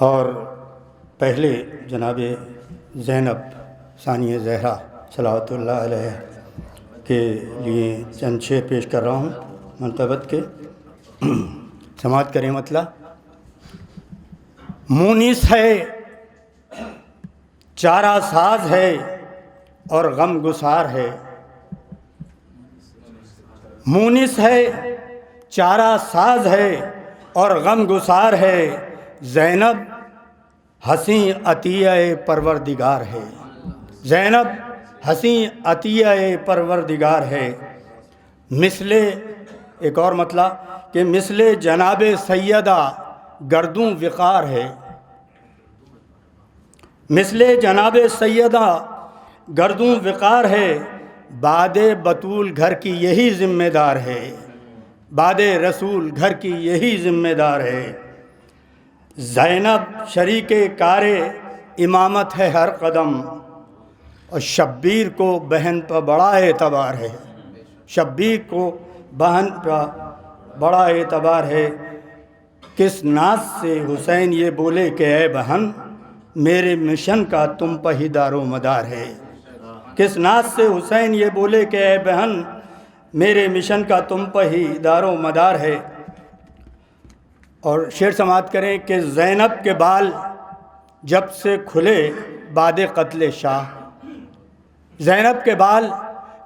اور پہلے جناب زینب ثانیہ زہرا صلوات اللہ علیہ کے لیے چند شعر پیش کر رہا ہوں منقبت کے، سماعت کریں مطلع۔ مونس ہے چارہ ساز ہے اور غم گسار ہے، مونس ہے چارہ ساز ہے اور غم گسار ہے، زینب حسیں عطیہ پروردگار ہے، زینب حسیں عطیہ پروردگار ہے۔ مثل ایک اور مطلع کہ مثل جناب سیدہ گردوں وقار ہے، مثل جناب سیدہ گردوں وقار ہے، باد بطول گھر کی یہی ذمہ دار ہے، باد رسول گھر کی یہی ذمہ دار ہے۔ زینب شریک کار امامت ہے ہر قدم، اور شبیر کو بہن پر بڑا اعتبار ہے، شبیر کو بہن پر بڑا اعتبار ہے۔ کس ناز سے حسین یہ بولے کہ اے بہن میرے مشن کا تم پر ہی دار و مدار ہے، کس ناز سے حسین یہ بولے کہ اے بہن میرے مشن کا تم پر ہی دار و مدار ہے۔ اور شعر سماعت کریں کہ زینب کے بال جب سے کھلے بعد قتل شاہ، زینب کے بال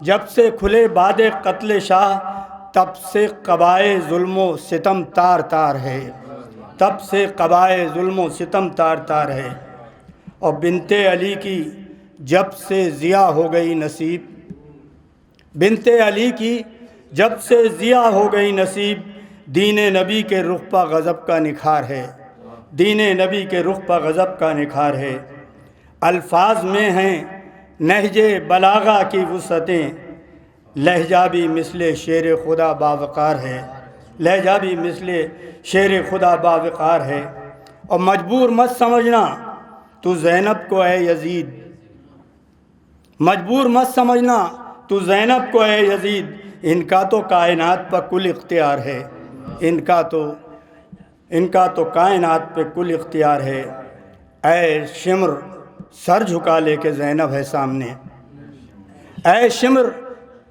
جب سے کھلے بعد قتل شاہ، تب سے قبائے ظلم و ستم تار تار ہے، تب سے قبائے ظلم و ستم تار تار ہے۔ اور بنت علی کی جب سے ضیاء ہو گئی نصیب، بنت علی کی جب سے ضیاء ہو گئی نصیب، دین نبی کے رخ پر غضب کا نکھار ہے، دین نبی کے رخ پر غضب کا نکھار ہے۔ الفاظ میں ہیں نہج بلاغہ کی وسعتیں، لہجہ بھی مثل شیر خدا باوقار ہے، لہجہ بھی مثل شیر خدا باوقار ہے۔ اور مجبور مت سمجھنا تو زینب کو اے یزید، مجبور مت سمجھنا تو زینب کو اے یزید، ان کا تو کائنات پر کل اختیار ہے، ان کا تو کائنات پہ کل اختیار ہے۔ اے شمر سر جھکا لے کے زینب ہے سامنے، اے شمر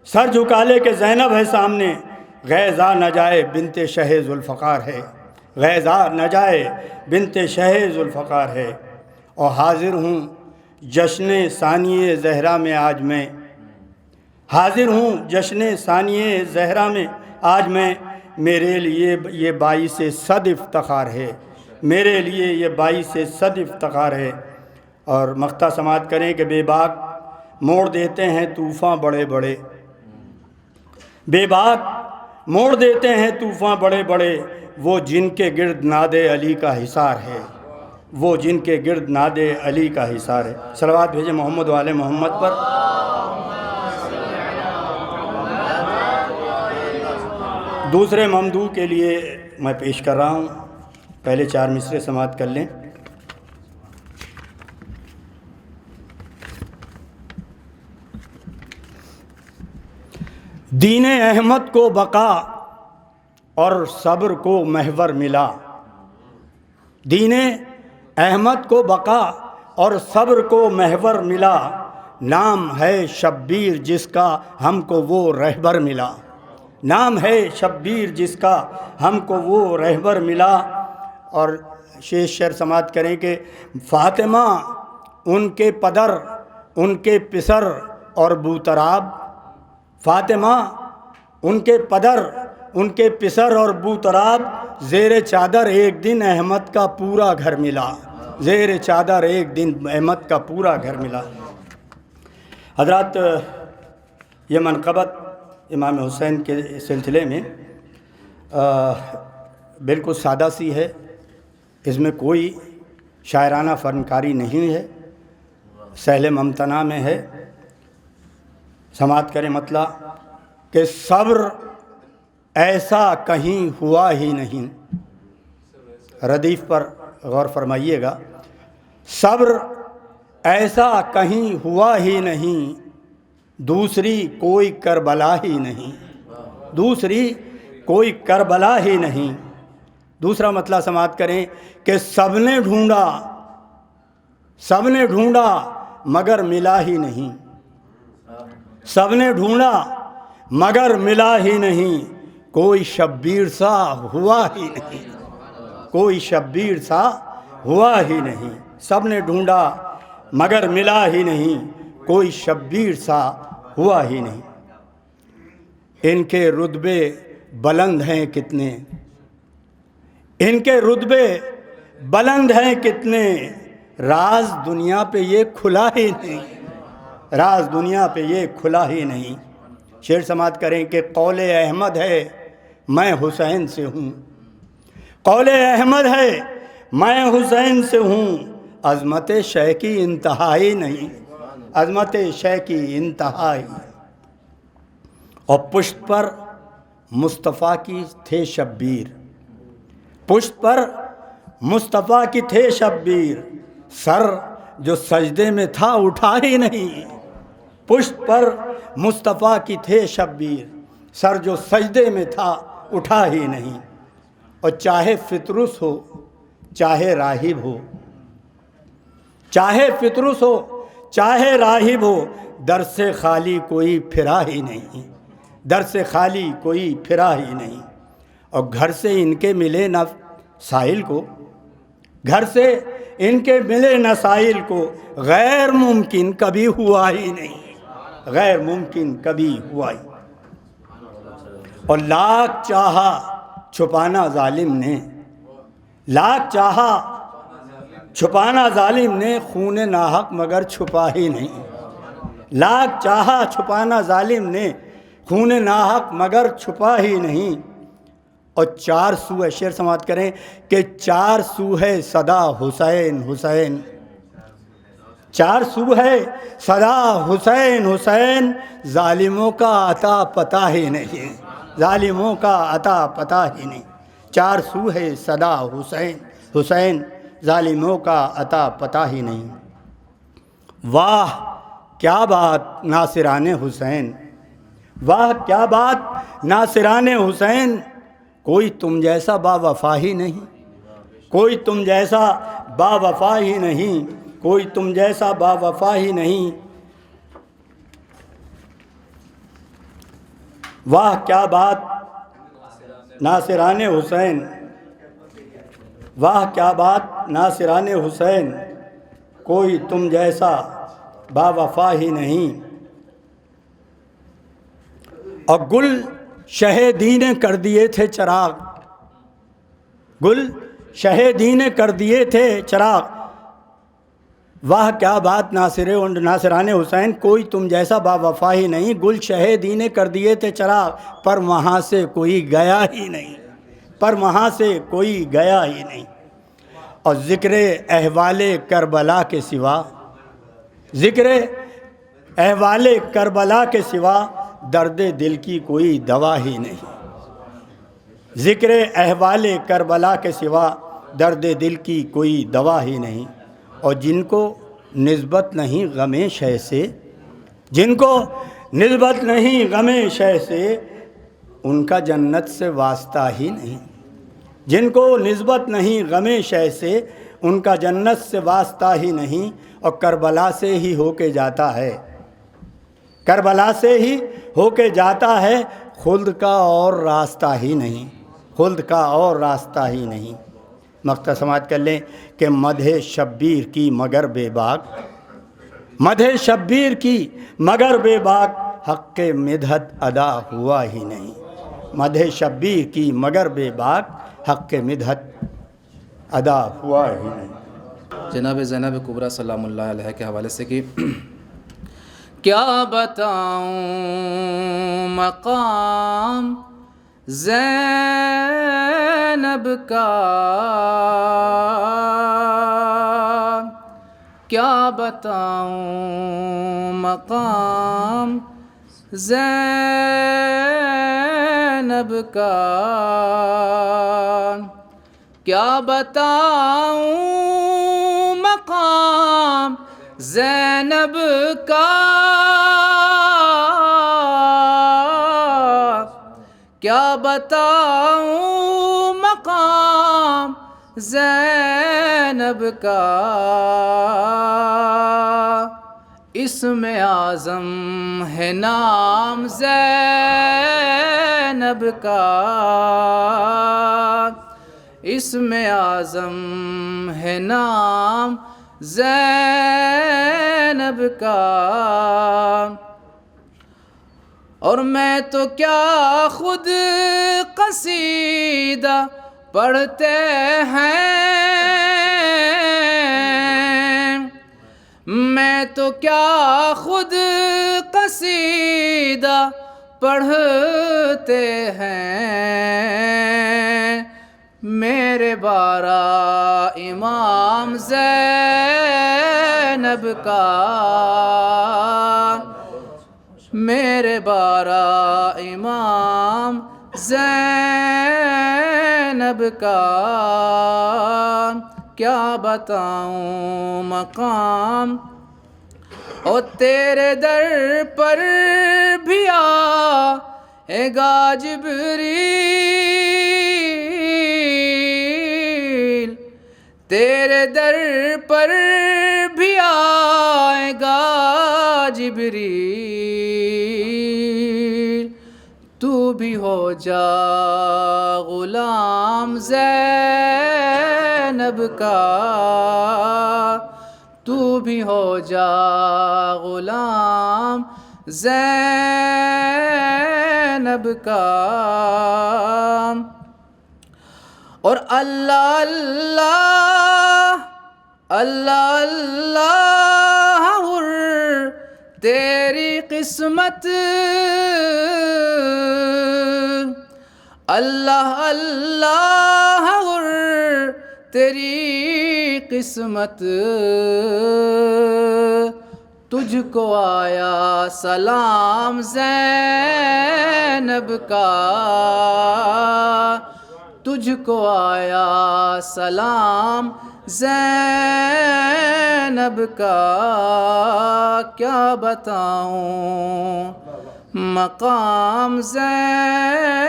سر جھکا لے کے زینب ہے سامنے، غیظہ نہ جائے بنت شہ ذوالفقار ہے، غیظہ نہ جائے بنت شہ ذوالفقار ہے۔ اور حاضر ہوں جشن ثانیہ زہرا میں آج میں، حاضر ہوں جشن ثانیہ زہرا میں آج میں، میرے لیے یہ باعث صد افتخار ہے، میرے لیے یہ باعث صد افتخار ہے۔ اور مقطع سماعت کریں کہ بے باک موڑ دیتے ہیں طوفاں بڑے بڑے، بے باک موڑ دیتے ہیں طوفاں بڑے بڑے، وہ جن کے گرد ناد علی کا حصار ہے، وہ جن کے گرد ناد علی کا حصار ہے۔ صلوات بھیجیں محمد و آل محمد پر۔ دوسرے ممدوح کے لیے میں پیش کر رہا ہوں، پہلے 4 مصرے سماعت کر لیں۔ دین احمد کو بقا اور صبر کو محور ملا، دین احمد کو بقا اور صبر کو محور ملا، نام ہے شبیر جس کا ہم کو وہ رہبر ملا، نام ہے شبیر جس کا ہم کو وہ رہبر ملا۔ اور شعر سماعت کریں کہ فاطمہ ان کے پدر ان کے پسر اور بوتراب، فاطمہ ان کے پدر ان کے پسر اور بوتراب، زیر چادر ایک دن احمد کا پورا گھر ملا، زیر چادر ایک دن احمد کا پورا گھر ملا۔ حضرات، یہ منقبت امام حسین کے سلسلے میں بالکل سادہ سی ہے، اس میں کوئی شاعرانہ فنکاری نہیں ہے، سہل ممتنع میں ہے۔ سماعت کریں مطلب کہ صبر ایسا کہیں ہوا ہی نہیں، ردیف پر غور فرمائیے گا، صبر ایسا کہیں ہوا ہی نہیں، دوسری کوئی کربلا ہی نہیں، دوسری کوئی کربلا ہی نہیں۔ دوسرا مطلب سماعت کریں کہ سب نے ڈھونڈا مگر ملا ہی نہیں، سب نے ڈھونڈا مگر ملا ہی نہیں، کوئی شبیر سا ہوا ہی نہیں، کوئی شبیر سا ہوا ہی نہیں، سب نے ڈھونڈا مگر ملا ہی نہیں، کوئی شبیر سا ہوا ہی نہیں۔ ان کے رتبے بلند ہیں کتنے، ان کے رتبے بلند ہیں کتنے، راز دنیا پہ یہ کھلا ہی نہیں، راز دنیا پہ یہ کھلا ہی نہیں۔ شعر سماعت کریں کہ قول احمد ہے میں حسین سے ہوں، قول احمد ہے میں حسین سے ہوں، عظمت شہ کی انتہائی نہیں، عظمت شہ کی انتہائی۔ اور پشت پر مصطفیٰ کی تھے شبیر، پشت پر مصطفیٰ کی تھے شبیر، سر جو سجدے میں تھا اٹھا ہی نہیں، پشت پر مصطفیٰ کی تھے شبیر، سر جو سجدے میں تھا اٹھا ہی نہیں۔ اور چاہے فطرس ہو چاہے راہب ہو، چاہے فطرس ہو چاہے راہب ہو، در سے خالی کوئی پھرا ہی نہیں، در سے خالی کوئی پھرا ہی نہیں۔ اور گھر سے ان کے ملے نہ سائل کو، گھر سے ان کے ملے نہ سائل کو، غیر ممکن کبھی ہوا ہی نہیں، غیر ممکن کبھی ہوا ہی۔ اور لاکھ چاہا چھپانا ظالم نے، لاکھ چاہا چھپانا ظالم نے، خون ناحق مگر چھپا ہی نہیں، لاکھ چاہا چھپانا ظالم نے، خون ناحق مگر چھپا ہی نہیں۔ اور چار سو ہے، شعر سماعت کریں کہ چار سو ہے صدا حسین حسین، چار سو ہے صدا حسین حسین، ظالموں کا عطا پتہ ہی نہیں، ظالموں کا عطا پتہ ہی نہیں، چار سو ہے صدا حسین حسین، ظالموں کا عطا پتہ ہی نہیں۔ واہ کیا بات ناصران حسین، واہ کیا بات ناصران حسین، کوئی تم جیسا با وفا ہی نہیں، کوئی تم جیسا با وفا ہی نہیں، کوئی تم جیسا با وفا ہی نہیں۔ واہ کیا بات ناصران حسین، واہ کیا بات ناصران حسین، کوئی تم جیسا با وفا ہی نہیں۔ اور گل شہیدی نے کر دیے تھے چراغ، گل شہیدی نے کر دیے تھے چراغ، واہ کیا بات ناصران حسین، کوئی تم جیسا با وفا ہی نہیں، گل شہیدی نے کر دیے تھے چراغ، پر وہاں سے کوئی گیا ہی نہیں، پر وہاں سے کوئی گیا ہی نہیں۔ اور ذکر احوال کربلا کے سوا، ذکر احوال کربلا کے سوا، درد دل کی کوئی دوا ہی نہیں، ذکر احوال کربلا کے سوا، درد دل کی کوئی دوا ہی نہیں۔ اور جن کو نسبت نہیں غم شے سے، جن کو نسبت نہیں غم شے سے، ان کا جنت سے واسطہ ہی نہیں، جن کو نسبت نہیں غم شے سے، ان کا جنت سے واسطہ ہی نہیں اور کربلا سے ہی ہو کے جاتا ہے، کربلا سے ہی ہو کے جاتا ہے، خلد کا اور راستہ ہی نہیں، خلد کا اور راستہ ہی نہیں۔ مقطع سماعت کر لیں کہ مدح شبیر کی مگر بے باک، مدح شبیر کی مگر بے باک، حق مدحت ادا ہوا ہی نہیں، مدح شبیر کی مگر بے باک، حق مدحت ادا ہوا ہی نہیں۔ جناب زینب کبریٰ سلام اللہ علیہ کے حوالے سے کہ کیا بتاؤں مقام زینب کا، کیا بتاؤں مقام زینب کا، کیا بتاؤں مقام زینب کا، کیا بتاؤں مقام زینب کا، اسم اعظم ہے نام زینب کا، اسم اعظم ہے نام زینب کا، اور میں تو کیا خود قصیدہ پڑھتے ہیں، میں تو کیا خود قصیدہ پڑھتے ہیں، میرے بارہ امام زینب کا، میرے بارہ امام زینب کا، کیا بتاؤں مقام، اور تیرے در پر بھی آئے گا جبریل، تیرے در پر بھی آئے گا جبریل، تو بھی ہو جا غلام زینب کا، تو بھی ہو جا غلام زینب کا، اور اللہ اللہ اللہ اللہ ہر تیری قسمت، اللہ اللہ ہر تیری قسمت، تجھ کو آیا سلام زینب کا، تجھ کو آیا سلام زینب کا، کیا بتاؤں مقام زینب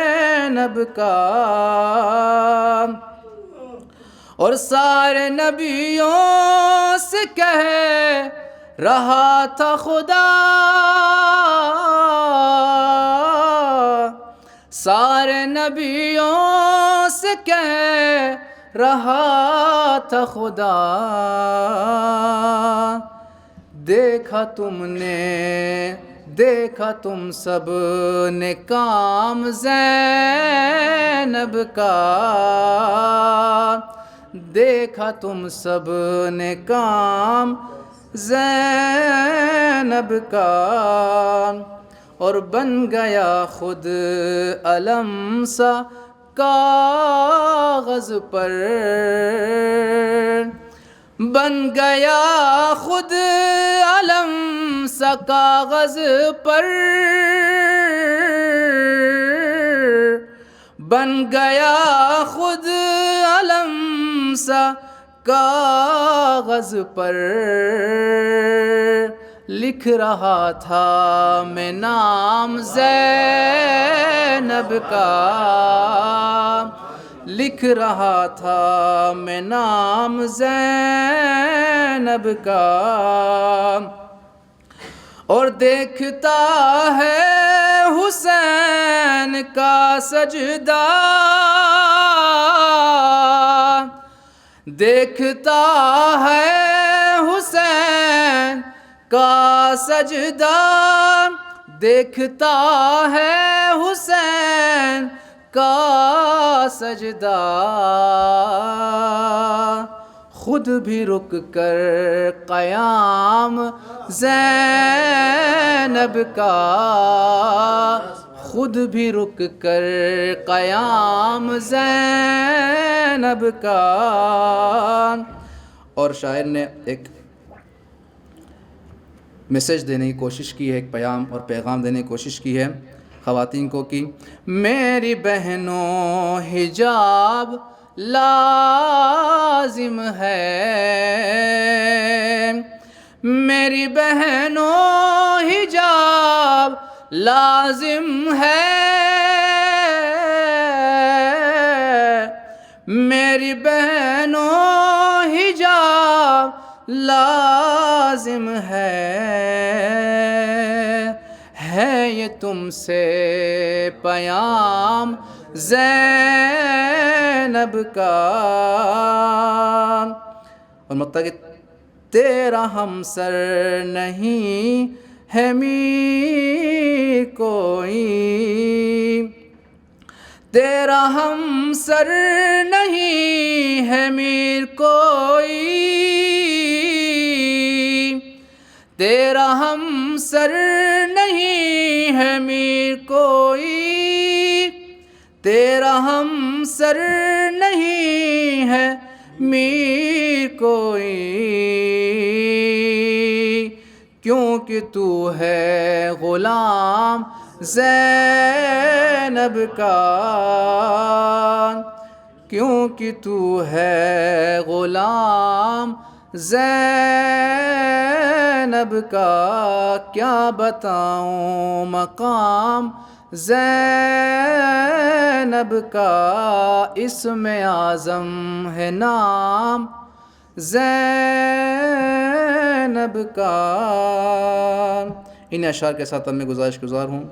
کا، اور سارے نبیوں سے کہہ رہا تھا خدا، سارے نبیوں سے کہہ رہا تھا خدا، دیکھا تم نے دیکھا تم سب نے کام زینب کا، دیکھا تم سب نے کام زینب کا، اور بن گیا خود علم سا کاغذ پر، بن گیا خود علم سا کاغذ پر، بن گیا خود علم سا کاغذ پر، لکھ رہا تھا میں نام زینب کا، لکھ رہا تھا میں نام زینب کا، اور دیکھتا ہے حسین کا سجدہ، دیکھتا ہے حسین کا سجدہ، دیکھتا ہے حسین کا سجدہ، خود بھی رک کر قیام زینب کا، خود بھی رک کر قیام زینب کا۔ اور شاعر نے ایک میسیج دینے کی کوشش کی ہے، ایک پیام اور پیغام دینے کی کوشش کی ہے خواتین کو کہ میری بہنوں حجاب لازم ہے، میری بہنوں حجاب لازم ہے، میری بہنوں حجاب لازم ہے یہ تم سے پیام زینب کا۔ اور مطلب کہ تیرا ہمسر نہیں ہے میر کوئی، تیرا ہمسر نہیں ہے میر کوئی، تیرا ہمسر نہیں ہے میر کوئی، تیرا ہمسر نہیں ہے میر کوئی، کیونکہ تو ہے غلام زینب کا، کیونکہ تو ہے غلام زینب کا، کیا بتاؤں مقام زینب کا، اسم اعظم ہے نام زینب کا۔ ان اشعار کے ساتھ میں گزارش گزار ہوں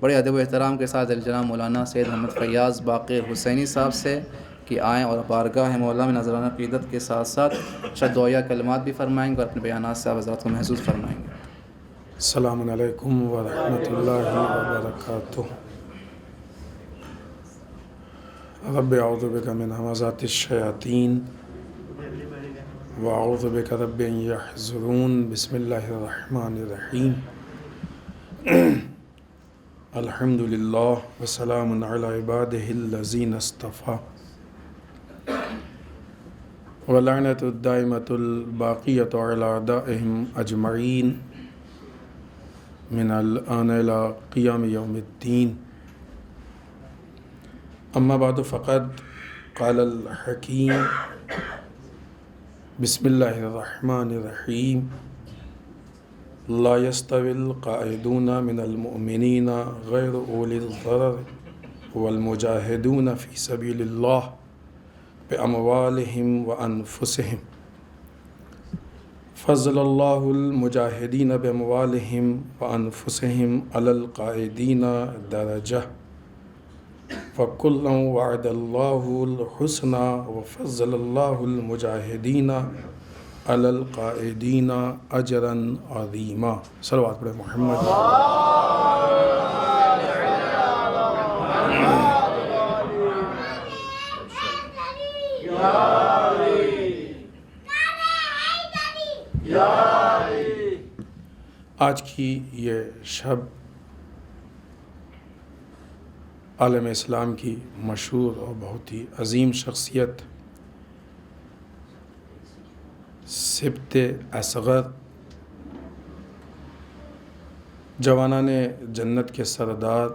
بڑے ادب و احترام کے ساتھ جناب مولانا سید محمد فیاض باقر حسینی صاحب سے کہ آئیں اور بارگاہ مولا میں نذرانہ عقیدت کے ساتھ ساتھ شد دعائیہ کلمات بھی فرمائیں گے اور اپنے بیانات سے آپ حضرات کو محسوس فرمائیں گے۔ السلام علیکم ورحمۃ اللہ وبرکاتہ۔ رب اعوذ بک من همزات الشیاطین واعوذ بک رب ان یحضرون، بسم اللہ الرحمن الرحیم۔ الحمد للہ وسلام علی عبادہ الذین اصطفیٰ، ولعنۃ الدائمۃ الباقیۃ علی اعدائہم اجمعین من الآن إلى قیام یوم الدین۔ اما بعد فقد قال الحکیم بسم اللہ الرحمن الرحیم، لا يستوي القاعدون من المؤمنین غیر اولی الضرر والمجاہدون فی سبیل اللہ بأموالهم وأنفسهم، فضل اللہ المجاہدین بأموالهم وأنفسهم على القاعدین درجہ، فکلا وعد اللہ الحسنى وفضل اللہ المجاہدین علی القاعدین اجرا عظیما۔ صلوات پڑھیں محمد۔ آج کی یہ شب عالم اسلام کی مشہور اور بہت ہی عظیم شخصیت سبط اصغر، جوانان جنت کے سردار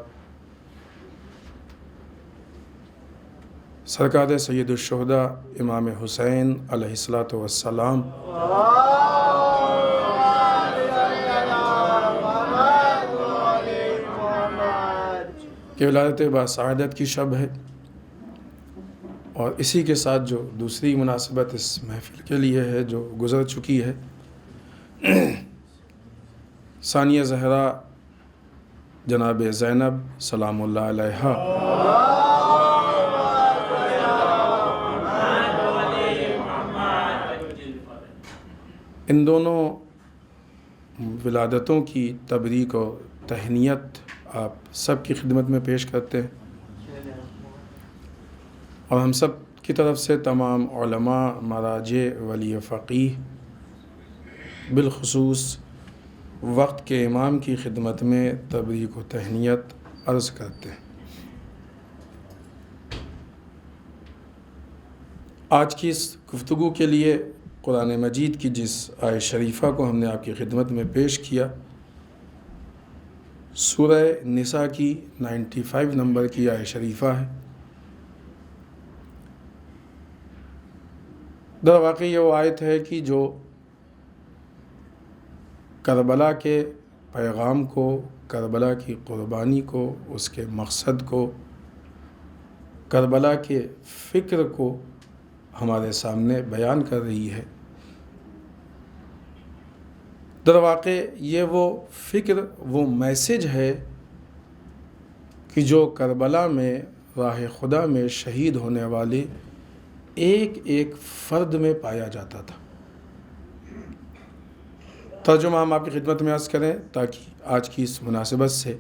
سرکار سید الشہداء امام حسین علیہ السلام کہ ولادت باسعادت کی شب ہے، اور اسی کے ساتھ جو دوسری مناسبت اس محفل کے لیے ہے جو گزر چکی ہے، ثانیہ زہرا جناب زینب سلام اللہ علیہا ان دونوں ولادتوں کی تبریک و تہنیت آپ سب کی خدمت میں پیش کرتے ہیں، اور ہم سب کی طرف سے تمام علماء، مراجع، ولی فقیہ، بالخصوص وقت کے امام کی خدمت میں تبریک و تہنیت عرض کرتے ہیں۔ آج کی اس گفتگو کے لیے قرآن مجید کی جس آیت شریفہ کو ہم نے آپ کی خدمت میں پیش کیا، سورہ نساء کی 95 نمبر کی آیت شریفہ ہے۔ در واقع یہ وہ آیت ہے کہ جو کربلا کے پیغام کو، کربلا کی قربانی کو، اس کے مقصد کو، کربلا کے فکر کو ہمارے سامنے بیان کر رہی ہے۔ در واقع یہ وہ فکر، وہ میسج ہے کہ جو کربلا میں راہ خدا میں شہید ہونے والے ایک ایک فرد میں پایا جاتا تھا۔ ترجمہ ہم آپ کی خدمت میں عرض کریں تاکہ آج کی اس مناسبت سے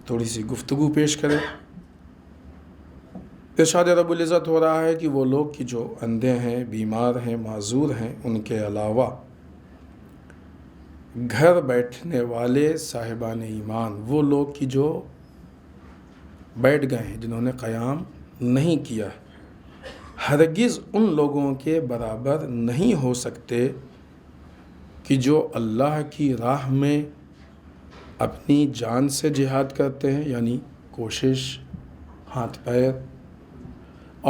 تھوڑی سی گفتگو پیش کریں۔ ارشاد رب العزت ہو رہا ہے کہ وہ لوگ کہ جو اندھے ہیں، بیمار ہیں، معذور ہیں، ان کے علاوہ گھر بیٹھنے والے صاحبان ایمان، وہ لوگ کہ جو بیٹھ گئے ہیں، جنہوں نے قیام نہیں کیا، ہرگز ان لوگوں کے برابر نہیں ہو سکتے کہ جو اللہ کی راہ میں اپنی جان سے جہاد کرتے ہیں، یعنی کوشش، ہاتھ پیر،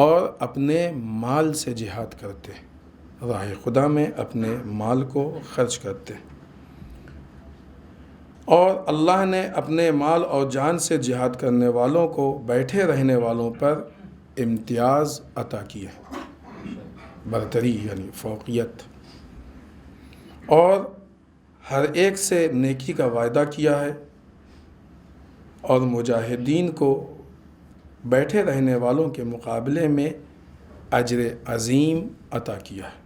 اور اپنے مال سے جہاد کرتے ہیں، راہ خدا میں اپنے مال کو خرچ کرتے ہیں۔ اور اللہ نے اپنے مال اور جان سے جہاد کرنے والوں کو بیٹھے رہنے والوں پر امتیاز عطا کیا ہے، برتری یعنی فوقیت، اور ہر ایک سے نیکی کا وعدہ کیا ہے، اور مجاہدین کو بیٹھے رہنے والوں کے مقابلے میں اجر عظیم عطا کیا ہے۔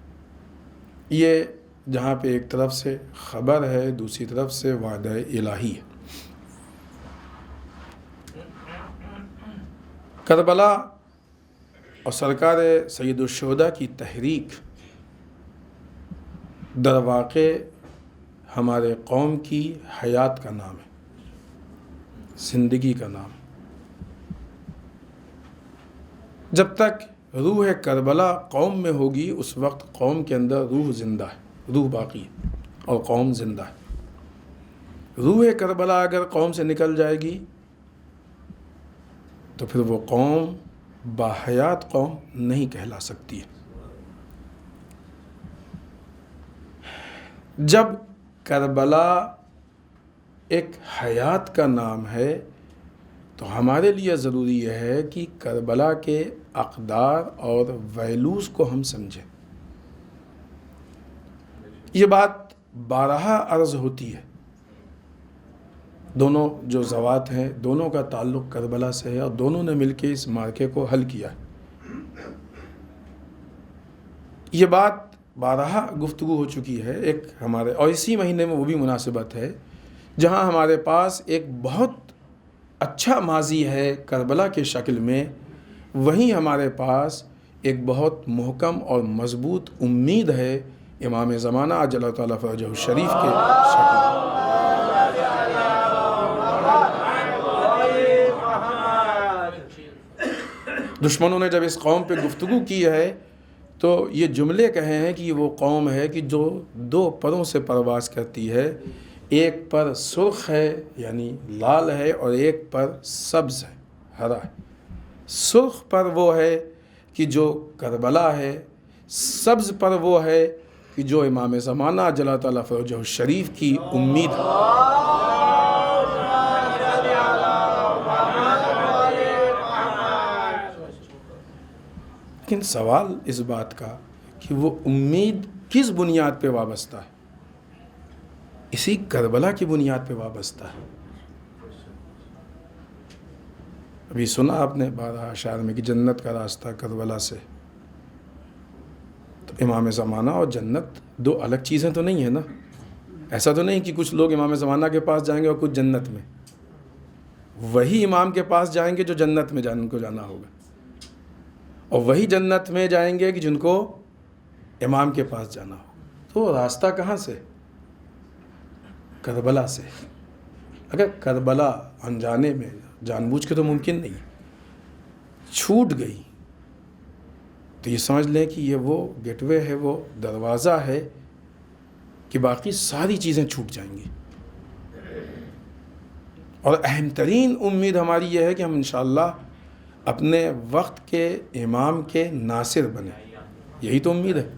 یہ جہاں پہ ایک طرف سے خبر ہے، دوسری طرف سے وعدہ الہی ہے۔ کربلا اور سرکار سید الشہداء کی تحریک در واقع ہمارے قوم کی حیات کا نام ہے، زندگی کا نام۔ جب تک روح کربلا قوم میں ہوگی اس وقت قوم کے اندر روح زندہ ہے، روح باقی ہے اور قوم زندہ ہے۔ روح کربلا اگر قوم سے نکل جائے گی تو پھر وہ قوم باحیات قوم نہیں کہلا سکتی ہے۔ جب کربلا ایک حیات کا نام ہے تو ہمارے لیے ضروری یہ ہے کہ کربلا کے اقدار اور ویلوز کو ہم سمجھیں۔ یہ بات بارہا عرض ہوتی ہے، دونوں جو ذوات ہیں دونوں کا تعلق کربلا سے ہے، اور دونوں نے مل کے اس معرکے کو حل کیا ہے۔ یہ بات بارہا گفتگو ہو چکی ہے ایک ہمارے، اور اسی مہینے میں وہ بھی مناسبت ہے جہاں ہمارے پاس ایک بہت اچھا ماضی ہے کربلا کے شکل میں، وہیں ہمارے پاس ایک بہت محکم اور مضبوط امید ہے امام زمانہ عجل تعالیٰ فرجہ الشریف کے شکل میں۔ دشمنوں نے جب اس قوم پہ گفتگو کی ہے تو یہ جملے کہے ہیں کہ وہ قوم ہے کہ جو دو پروں سے پرواز کرتی ہے، ایک پر سرخ ہے یعنی لال ہے، اور ایک پر سبز ہے، ہرا ہے۔ سرخ پر وہ ہے کہ جو کربلا ہے، سبز پر وہ ہے کہ جو امام زمانہ عجل تعالیٰ فرجہ الشریف کی امید ہے۔ لیکن سوال اس بات کا کہ وہ امید کس بنیاد پہ وابستہ ہے؟ اسی کربلا کی بنیاد پہ وابستہ ہے۔ ابھی سنا آپ نے بارہا اشعار میں کہ جنت کا راستہ کربلا سے، تو امام زمانہ اور جنت دو الگ چیزیں تو نہیں ہیں نا؟ ایسا تو نہیں کہ کچھ لوگ امام زمانہ کے پاس جائیں گے اور کچھ جنت میں، وہی امام کے پاس جائیں گے جو جنت میں جن کو جانا ہوگا، اور وہی جنت میں جائیں گے کہ جن کو امام کے پاس جانا ہو۔ تو راستہ کہاں سے؟ کربلا سے۔ اگر کربلا انجانے میں جان بوجھ کے تو ممکن نہیں، چھوٹ گئی تو یہ سمجھ لیں کہ یہ وہ گیٹ وے ہے، وہ دروازہ ہے کہ باقی ساری چیزیں چھوٹ جائیں گی۔ اور اہم ترین امید ہماری یہ ہے کہ ہم انشاءاللہ اپنے وقت کے امام کے ناصر بنیں، یہی تو امید ہے۔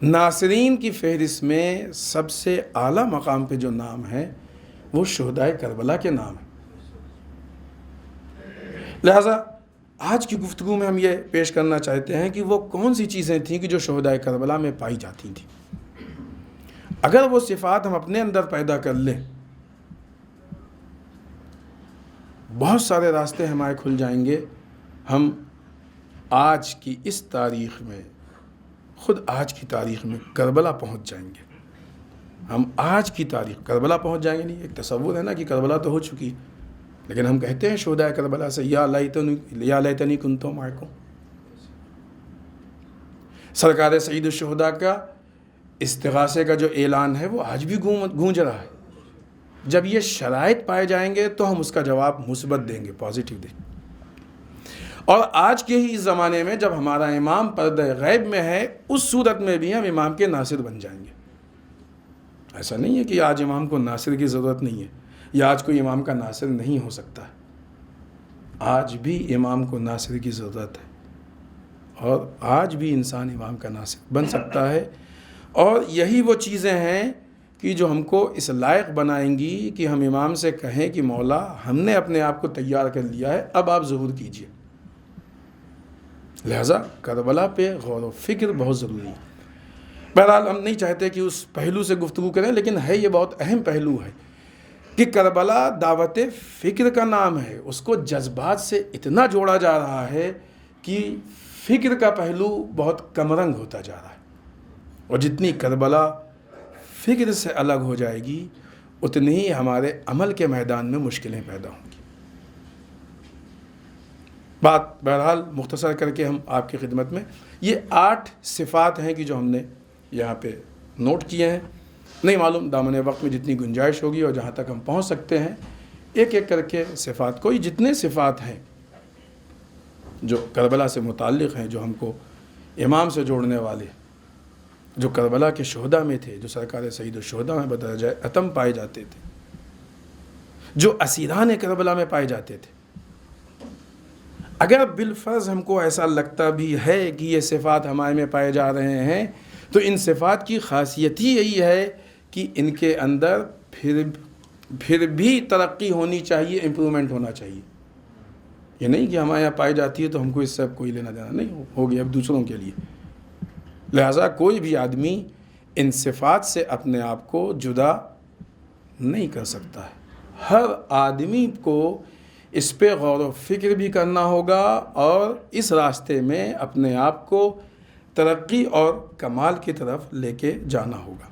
ناصرین کی فہرست میں سب سے اعلیٰ مقام پہ جو نام ہے وہ شہدائے کربلا کے نام ہے۔ لہٰذا آج کی گفتگو میں ہم یہ پیش کرنا چاہتے ہیں کہ وہ کون سی چیزیں تھیں کہ جو شہدائے کربلا میں پائی جاتی تھیں۔ اگر وہ صفات ہم اپنے اندر پیدا کر لیں، بہت سارے راستے ہمارے کھل جائیں گے، ہم آج کی اس تاریخ میں، خود آج کی تاریخ میں کربلا پہنچ جائیں گے۔ ہم آج کی تاریخ کربلا پہنچ جائیں گے۔ نہیں، ایک تصور ہے نا کہ کربلا تو ہو چکی، لیکن ہم کہتے ہیں شہدائے کربلا سے یا لیتنی کنت معکم۔ سرکار سید الشہداء کا استغاثے کا جو اعلان ہے وہ آج بھی گونج رہا ہے۔ جب یہ شرائط پائے جائیں گے تو ہم اس کا جواب مثبت دیں گے، پازیٹیو دیں گے۔ اور آج کے ہی زمانے میں جب ہمارا امام پردہ غیب میں ہے، اس صورت میں بھی ہم امام کے ناصر بن جائیں گے۔ ایسا نہیں ہے کہ آج امام کو ناصر کی ضرورت نہیں ہے، یا آج کوئی امام کا ناصر نہیں ہو سکتا ہے۔ آج بھی امام کو ناصر کی ضرورت ہے، اور آج بھی انسان امام کا ناصر بن سکتا ہے۔ اور یہی وہ چیزیں ہیں کہ جو ہم کو اس لائق بنائیں گی کہ ہم امام سے کہیں کہ مولا ہم نے اپنے آپ کو تیار کر لیا ہے، اب آپ ظہور کیجئے۔ لہٰذا کربلا پہ غور و فکر بہت ضروری ہے۔ بہرحال ہم نہیں چاہتے کہ اس پہلو سے گفتگو کریں، لیکن ہے یہ بہت اہم پہلو ہے کہ کربلا دعوت فکر کا نام ہے۔ اس کو جذبات سے اتنا جوڑا جا رہا ہے کہ فکر کا پہلو بہت کم رنگ ہوتا جا رہا ہے، اور جتنی کربلا فکر سے الگ ہو جائے گی اتنی ہی ہمارے عمل کے میدان میں مشکلیں پیدا ہوں گی۔ بات بہرحال مختصر کر کے ہم آپ کی خدمت میں یہ 8 صفات ہیں کہ جو ہم نے یہاں پہ نوٹ کیے ہیں۔ نہیں معلوم دامن وقت میں جتنی گنجائش ہوگی اور جہاں تک ہم پہنچ سکتے ہیں ایک ایک کر کے صفات کو، جتنے صفات ہیں جو کربلا سے متعلق ہیں، جو ہم کو امام سے جوڑنے والے، جو کربلا کے شہداء میں تھے، جو سرکار سید الشہداء میں بدرجہ اتم پائے جاتے تھے، جو اسیران کربلا میں پائے جاتے تھے۔ اگر بالفرض ہم کو ایسا لگتا بھی ہے کہ یہ صفات ہمارے میں پائے جا رہے ہیں، تو ان صفات کی خاصیت ہی یہی ہے کہ ان کے اندر پھر بھی ترقی ہونی چاہیے، امپرومنٹ ہونا چاہیے۔ یہ نہیں کہ ہمارے یہاں پائی جاتی ہے تو ہم کو اس سے کوئی لینا دینا نہیں، ہو گیا اب دوسروں کے لیے۔ لہٰذا کوئی بھی آدمی ان صفات سے اپنے آپ کو جدا نہیں کر سکتا ہے۔ ہر آدمی کو اس پہ غور و فکر بھی کرنا ہوگا اور اس راستے میں اپنے آپ کو ترقی اور کمال کی طرف لے کے جانا ہوگا۔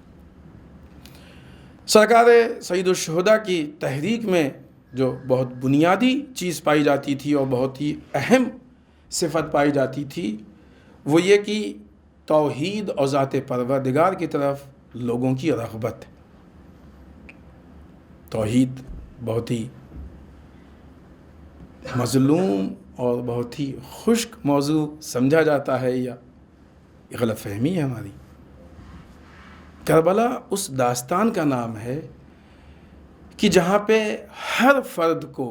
سرکار سید الشہداء کی تحریک میں جو بہت بنیادی چیز پائی جاتی تھی اور بہت ہی اہم صفت پائی جاتی تھی وہ یہ کہ توحید اور ذات پروردگار کی طرف لوگوں کی رغبت۔ توحید بہت ہی مظلوم اور بہت ہی خشک موضوع سمجھا جاتا ہے، یا غلط فہمی ہے ہماری۔ کربلا اس داستان کا نام ہے کہ جہاں پہ ہر فرد کو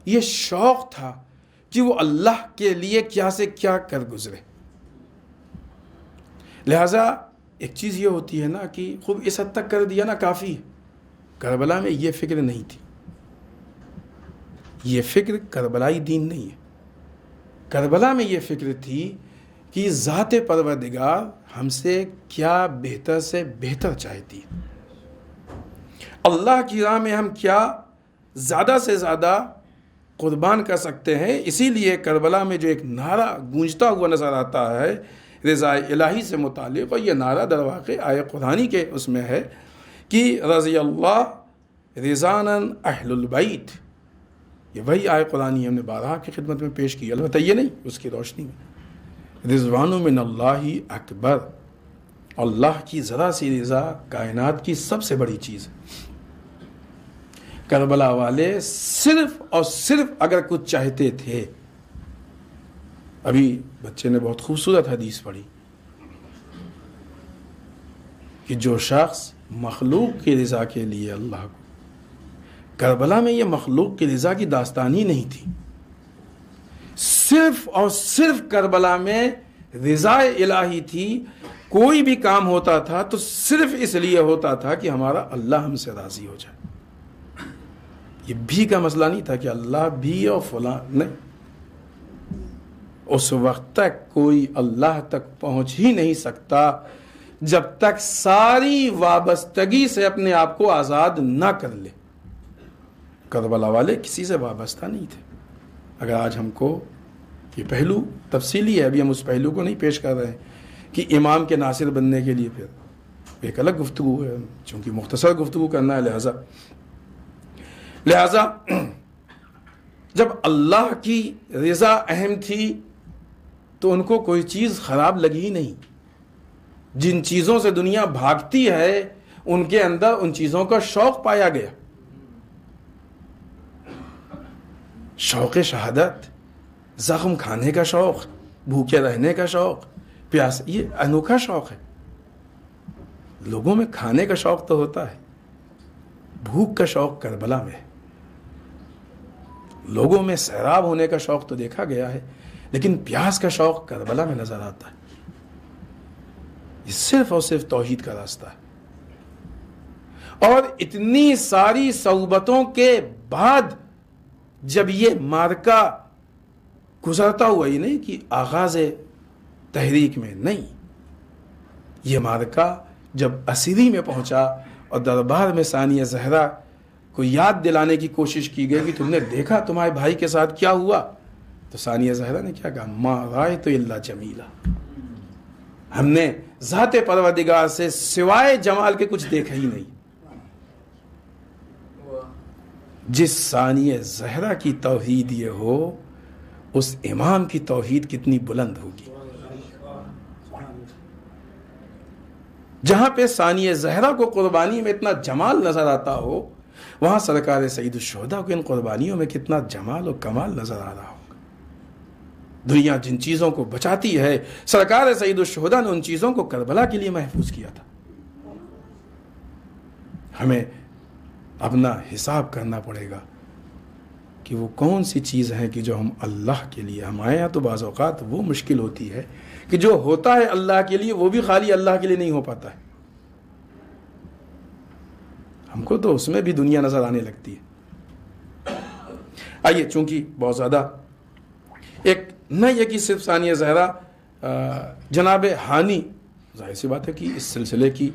یہ شوق تھا کہ وہ اللہ کے لیے کیا سے کیا کر گزرے۔ لہٰذا ایک چیز یہ ہوتی ہے نا کہ خوب اس حد تک کر دیا نا کافی ہے۔ کربلا میں یہ فکر نہیں تھی، یہ فکر کربلائی دین نہیں ہے۔ کربلا میں یہ فکر تھی کہ ذات پروردگار ہم سے کیا بہتر سے بہتر چاہتی ہے، اللہ کی راہ میں ہم کیا زیادہ سے زیادہ قربان کر سکتے ہیں۔ اسی لیے کربلا میں جو ایک نعرہ گونجتا ہوا نظر آتا ہے رضا الہی سے متعلق، اور یہ نعرہ در واقع آیہ قرآنی کے اس میں ہے کہ رضی اللہ رضاناً اہل البیت، یہ وہی آیہ قرآنی ہم نے بارہا آپ کی خدمت میں پیش کی، البتہ یہ نہیں، اس کی روشنی میں رضوان من اللہ اکبر، اللہ کی ذرا سی رضا کائنات کی سب سے بڑی چیز ہے۔ کربلا والے صرف اور صرف اگر کچھ چاہتے تھے، ابھی بچے نے بہت خوبصورت حدیث پڑھی کہ جو شخص مخلوق کی رضا کے لیے اللہ کو، کربلا میں یہ مخلوق کی رضا کی داستان ہی نہیں تھی، صرف اور صرف کربلا میں رضا الہی تھی۔ کوئی بھی کام ہوتا تھا تو صرف اس لیے ہوتا تھا کہ ہمارا اللہ ہم سے راضی ہو جائے۔ یہ بھی کا مسئلہ نہیں تھا کہ اللہ بھی اور فلاں، نہیں، اس وقت تک کوئی اللہ تک پہنچ ہی نہیں سکتا جب تک ساری وابستگی سے اپنے آپ کو آزاد نہ کر لے۔ کربلا والے کسی سے وابستہ نہیں تھے۔ اگر آج ہم کو یہ پہلو تفصیلی ہے، ابھی ہم اس پہلو کو نہیں پیش کر رہے ہیں کہ امام کے ناصر بننے کے لیے پھر ایک الگ گفتگو ہے، چونکہ مختصر گفتگو کرنا ہے، لہذا جب اللہ کی رضا اہم تھی تو ان کو کوئی چیز خراب لگی ہی نہیں۔ جن چیزوں سے دنیا بھاگتی ہے ان کے اندر ان چیزوں کا شوق پایا گیا، شوق شہادت، زخم کھانے کا شوق، بھوکے رہنے کا شوق، پیاس، یہ انوکھا شوق ہے۔ لوگوں میں کھانے کا شوق تو ہوتا ہے، بھوک کا شوق کربلا میں ہے۔ لوگوں میں سیراب ہونے کا شوق تو دیکھا گیا ہے، لیکن پیاس کا شوق کربلا میں نظر آتا ہے۔ یہ صرف اور صرف توحید کا راستہ ہے۔ اور اتنی ساری صعوبتوں کے بعد جب یہ مارکا گزرتا ہوا ہی نہیں کہ آغاز تحریک میں نہیں، یہ مارکا جب اسیری میں پہنچا اور دربار میں ثانیہ زہرا کو یاد دلانے کی کوشش کی گئی کہ تم نے دیکھا تمہارے بھائی کے ساتھ کیا ہوا، تو ثانیہ زہرا نے کیا کہا، ما رأیت الا جمیلا، ہم نے ذات پروردگار سے سوائے جمال کے کچھ دیکھا ہی نہیں۔ جس ثانیہ زہرا کی توحید یہ ہو، اس امام کی توحید کتنی بلند ہوگی۔ جہاں پہ ثانیہ زہرا کو قربانی میں اتنا جمال نظر آتا ہو، وہاں سرکار سید الشہداء کو ان قربانیوں میں کتنا جمال و کمال نظر آ رہا ہوگا۔ دنیا جن چیزوں کو بچاتی ہے، سرکار سید الشہداء نے ان چیزوں کو کربلا کے لیے محفوظ کیا تھا۔ ہمیں اپنا حساب کرنا پڑے گا کہ وہ کون سی چیز ہے کہ جو ہم اللہ کے لیے، ہمارے یہاں تو بعض اوقات وہ مشکل ہوتی ہے کہ جو ہوتا ہے اللہ کے لیے وہ بھی خالی اللہ کے لیے نہیں ہو پاتا ہے، ہم کو تو اس میں بھی دنیا نظر آنے لگتی ہے۔ آئیے، چونکہ بہت زیادہ ایک نہ یہ کہ صرف ثانیہ زہرا، جناب ہانی، ظاہر سی بات ہے کہ اس سلسلے کی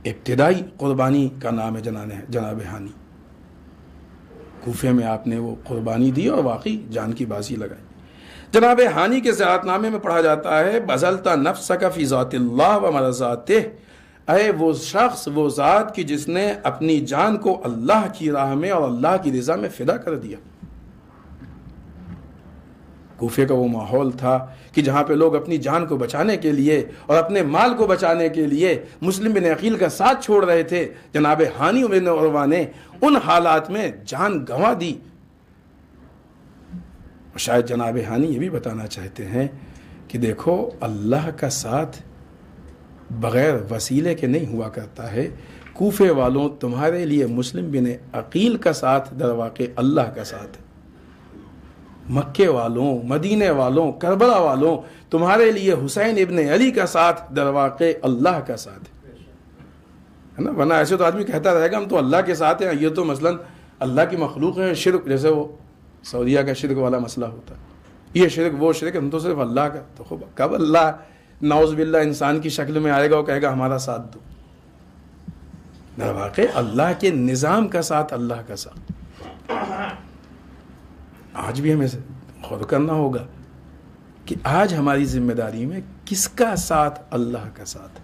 ابتدائی قربانی کا نام ہے جناب ہانی۔ کوفے میں آپ نے وہ قربانی دی اور واقعی جان کی بازی لگائی۔ جناب ہانی کے زیارت نامے میں پڑھا جاتا ہے، بذلت نفسک فی ذات اللہ و مرضاتہ، اے وہ شخص، وہ ذات کی جس نے اپنی جان کو اللہ کی راہ میں اور اللہ کی رضا میں فدا کر دیا۔ کوفے کا وہ ماحول تھا کہ جہاں پہ لوگ اپنی جان کو بچانے کے لیے اور اپنے مال کو بچانے کے لیے مسلم بن عقیل کا ساتھ چھوڑ رہے تھے۔ جناب ہانی بن عروہ نے ان حالات میں جان گنوا دی۔ شاید جناب ہانی یہ بھی بتانا چاہتے ہیں کہ دیکھو، اللہ کا ساتھ بغیر وسیلے کے نہیں ہوا کرتا ہے۔ کوفے والوں، تمہارے لیے مسلم بن عقیل کا ساتھ در واقع اللہ کا ساتھ ہے۔ مکے والوں، مدینے والوں، کربلا والوں، تمہارے لیے حسین ابن علی کا ساتھ در واقع اللہ کا ساتھ ہے نا۔ ورنہ ایسے تو آدمی کہتا رہے گا ہم تو اللہ کے ساتھ ہیں، یہ تو مثلا اللہ کی مخلوق ہے، شرک، جیسے وہ سعودیہ کا شرک والا مسئلہ ہوتا ہے، یہ شرک وہ شرک، ہم تو صرف اللہ کا. تو خوب کب اللہ نعوذ باللہ انسان کی شکل میں آئے گا اور کہے گا ہمارا ساتھ دو؟ در واقع اللہ کے نظام کا ساتھ، اللہ کا ساتھ. آج بھی ہمیں غور کرنا ہوگا کہ آج ہماری ذمہ داری میں کس کا ساتھ؟ اللہ کا ساتھ.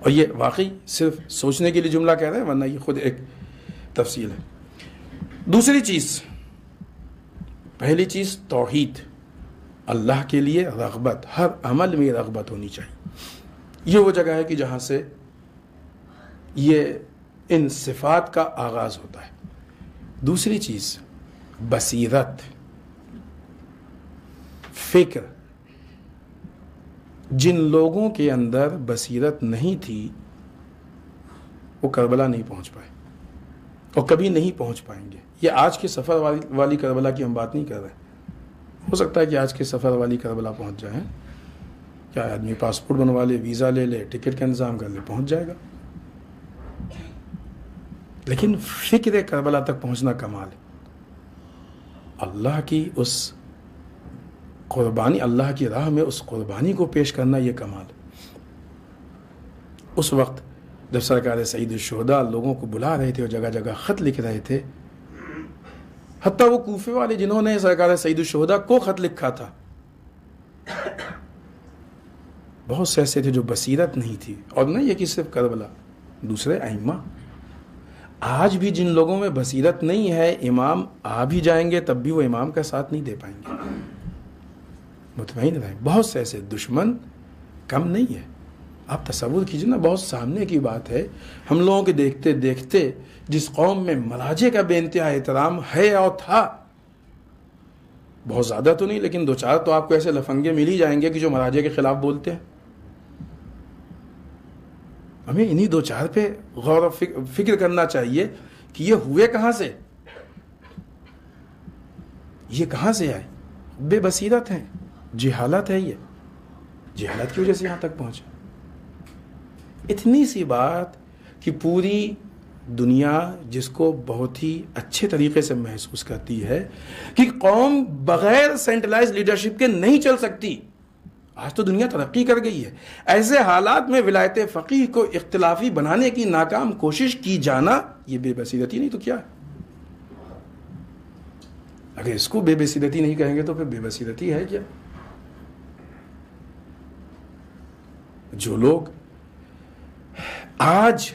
اور یہ واقعی صرف سوچنے کے لیے جملہ کہہ رہے ہیں، ورنہ یہ خود ایک تفصیل ہے. دوسری چیز، پہلی چیز توحید، اللہ کے لیے رغبت، ہر عمل میں رغبت ہونی چاہیے. یہ وہ جگہ ہے کہ جہاں سے یہ ان صفات کا آغاز ہوتا ہے. دوسری چیز بصیرت، فکر. جن لوگوں کے اندر بصیرت نہیں تھی وہ کربلا نہیں پہنچ پائے اور کبھی نہیں پہنچ پائیں گے. یہ آج کے سفر والی کربلا کی ہم بات نہیں کر رہے ہیں. ہو سکتا ہے کہ آج کے سفر والی کربلا پہنچ جائیں، کیا آدمی پاسپورٹ بنوا لے، ویزا لے لے، ٹکٹ کا انتظام کر لے، پہنچ جائے گا. لیکن فکر کربلا تک پہنچنا کمال ہے. اللہ کی اس قربانی، اللہ کی راہ میں اس قربانی کو پیش کرنا، یہ کمال ہے. اس وقت جب سرکار سید الشہداء لوگوں کو بلا رہے تھے اور جگہ جگہ خط لکھ رہے تھے، حتیٰ وہ کوفے والے جنہوں نے سرکار سید الشہداء کو خط لکھا تھا، بہت سے ایسے تھے جو بصیرت نہیں تھی. اور نہیں یہ کہ صرف کربلا، دوسرے ائمہ. آج بھی جن لوگوں میں بصیرت نہیں ہے، امام آ بھی جائیں گے تب بھی وہ امام کا ساتھ نہیں دے پائیں گے. مطمئن رہیں، بہت سے ایسے دشمن کم نہیں ہے. آپ تصور کیجئے نا، بہت سامنے کی بات ہے، ہم لوگوں کے دیکھتے دیکھتے جس قوم میں مراجع کا بے انتہا احترام ہے اور تھا، بہت زیادہ تو نہیں لیکن دو چار تو آپ کو ایسے لفنگے مل ہی جائیں گے کہ جو مراجع کے خلاف بولتے ہیں. ہمیں انہی دو چار پہ غور و فکر کرنا چاہیے کہ یہ ہوئے کہاں سے، یہ کہاں سے آئے. بے بصیرت ہیں، جہالت ہے، یہ جہالت کی وجہ سے یہاں تک پہنچے. اتنی سی بات کہ پوری دنیا جس کو بہت ہی اچھے طریقے سے محسوس کرتی ہے کہ قوم بغیر سینٹرلائز لیڈرشپ کے نہیں چل سکتی. آج تو دنیا ترقی کر گئی ہے. ایسے حالات میں ولایت فقیہ کو اختلافی بنانے کی ناکام کوشش کی جانا، یہ بے بصیرتی نہیں تو کیا ہے؟ اگر اس کو بے بصیرتی نہیں کہیں گے تو پھر بے بصیرتی ہے کیا؟ جو لوگ آج